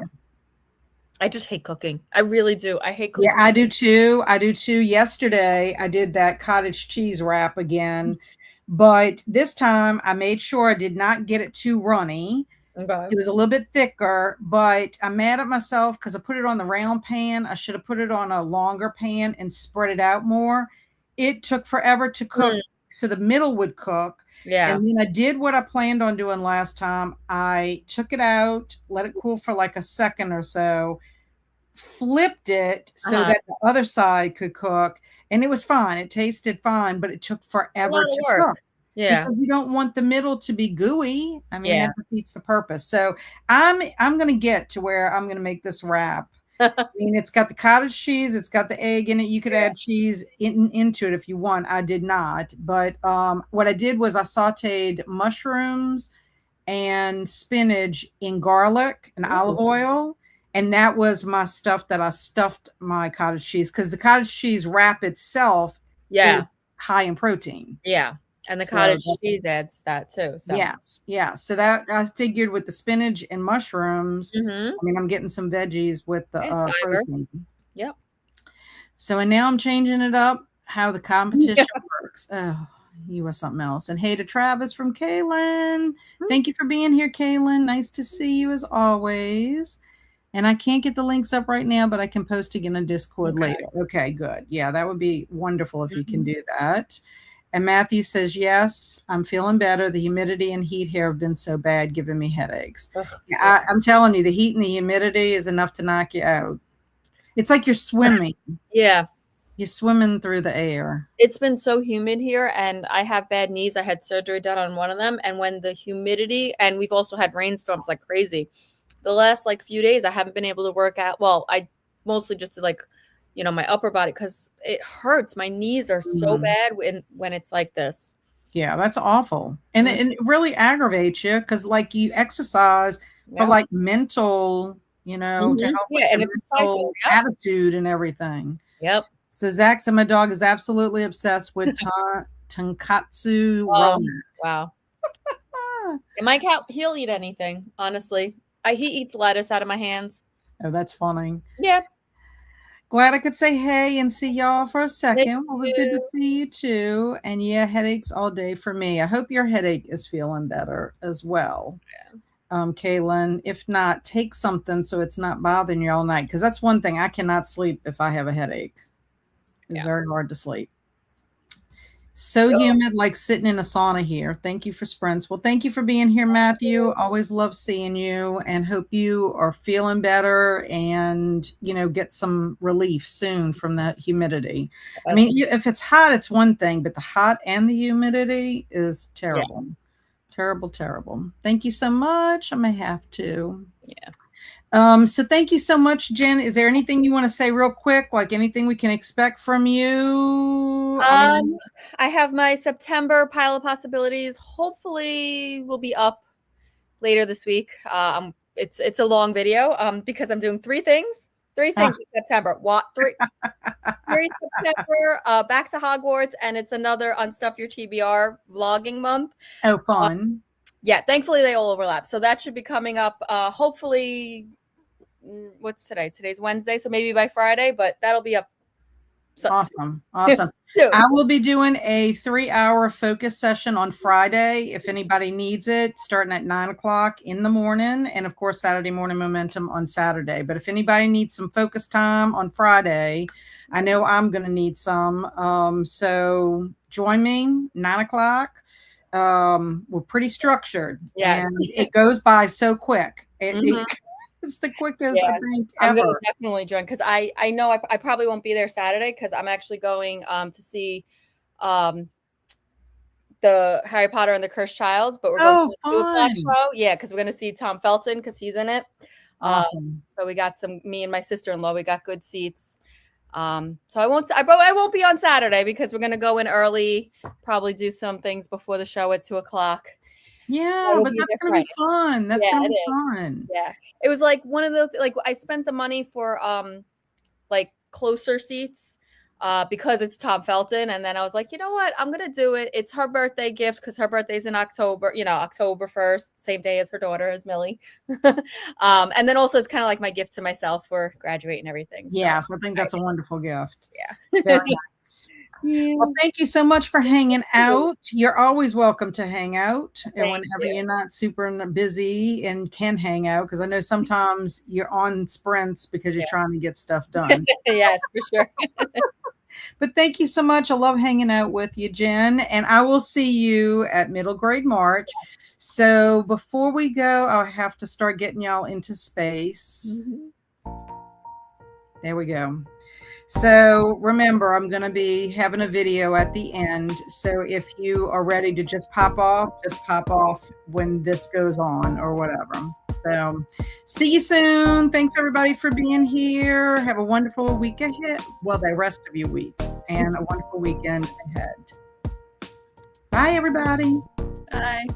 I just hate cooking. I really do. I hate cooking. Yeah, I do too. Yesterday, I did that cottage cheese wrap again, but this time I made sure I did not get it too runny. Okay. It was a little bit thicker, but I'm mad at myself because I put it on the round pan. I should have put it on a longer pan and spread it out more. It took forever to cook, so the middle would cook. Yeah. And then I did what I planned on doing last time. I took it out, let it cool for like a second or so, flipped it so that the other side could cook, and it was fine. It tasted fine, but it took forever to cook. Yeah, because you don't want the middle to be gooey. I mean, that defeats the purpose. So I'm going to get to where I'm going to make this wrap. I mean, it's got the cottage cheese, it's got the egg in it. You could add cheese into it if you want. I did not, but what I did was I sauteed mushrooms and spinach in garlic and olive oil. And that was my stuff that I stuffed my cottage cheese, because the cottage cheese wrap itself is high in protein. Yeah. And the cottage cheese adds that too. So. Yes. Yeah. So that I figured with the spinach and mushrooms, I mean, I'm getting some veggies with the protein. Yep. So, and now I'm changing it up, how the competition works. Oh, you are something else. And hey to Travis from Kaylin. Thank you for being here, Kaylin. Nice to see you as always. And I can't get the links up right now, but I can post again in Discord later. Okay, good. Yeah, that would be wonderful if you can do that. And Matthew says, yes, I'm feeling better. The humidity and heat here have been so bad, giving me headaches. I'm telling you, the heat and the humidity is enough to knock you out. It's like you're swimming. Yeah. You're swimming through the air. It's been so humid here, and I have bad knees. I had surgery done on one of them. And when the humidity, and we've also had rainstorms like crazy. The last few days, I haven't been able to work out. Well, I mostly just did my upper body, because it hurts. My knees are so bad when it's like this. Yeah, that's awful. And it really aggravates you, because you exercise for mental, to help with your mental attitude and everything. Yep. So Zach said, my dog is absolutely obsessed with tonkatsu ramen. Wow. And my cat, he'll eat anything, honestly. He eats lettuce out of my hands. Oh, that's funny. Yeah. Glad I could say hey and see y'all for a second. It was good to see you too. And yeah, headaches all day for me. I hope your headache is feeling better as well. Yeah. Kaylin, if not, take something so it's not bothering you all night. Because that's one thing. I cannot sleep if I have a headache. It's very hard to sleep. So humid, like sitting in a sauna here. Thank you for sprints. Well, thank you for being here, Matthew. Always love seeing you and hope you are feeling better and, get some relief soon from that humidity. I Yes. mean, if it's hot, it's one thing, but the hot and the humidity is Yeah. terrible. Terrible, terrible. Thank you so much. I may have to. Yeah. So thank you so much, Jen. Is there anything you want to say real quick, like anything we can expect from you? I have my September pile of possibilities. Hopefully will be up later this week. It's a long video because I'm doing three things. Three things in September. What three? Very September, back to Hogwarts, and it's another Unstuff Your TBR vlogging month. Oh, fun. Yeah, thankfully they all overlap. So that should be coming up hopefully what's today? Today's Wednesday, so maybe by Friday, but that'll be up. Awesome. I will be doing a 3-hour focus session on Friday if anybody needs it, starting at 9:00 in the morning, and of course Saturday morning momentum on Saturday. But if anybody needs some focus time on Friday, I know I'm going to need some. So join me 9:00. We're pretty structured, yes. and it goes by so quick. It's the quickest, I think, ever. I'm gonna definitely join because I know I probably won't be there Saturday because I'm actually going to see the Harry Potter and the Cursed Child, but we're going to the 2:00 show. Yeah, because we're gonna see Tom Felton because he's in it. Awesome. So we got me and my sister-in-law, we got good seats. So I won't be on Saturday because we're gonna go in early, probably do some things before the show at 2:00. Yeah, but that's gonna be fun. That's gonna be fun. Yeah, it was like one of the I spent the money for like closer seats because it's Tom Felton, and then I was like, you know what, I'm gonna do it. It's her birthday gift because her birthday's in October. October 1st, same day as her daughter, as Millie. And then also it's kind of like my gift to myself for graduating and everything. Yeah, so I think that's a wonderful gift. Yeah, very nice. Yeah. Well, thank you so much for hanging out. You're always welcome to hang out and whenever you're not super busy and can hang out, because I know sometimes you're on sprints because you're trying to get stuff done. Yes, for sure. But thank you so much. I love hanging out with you, Jen, and I will see you at Middle Grade March. So before we go, I'll have to start getting y'all into space. There we go. So remember, I'm going to be having a video at the end. So if you are ready to just pop off when this goes on or whatever. So see you soon. Thanks everybody for being here. Have a wonderful week ahead. Well, the rest of your week and a wonderful weekend ahead. Bye, everybody. Bye.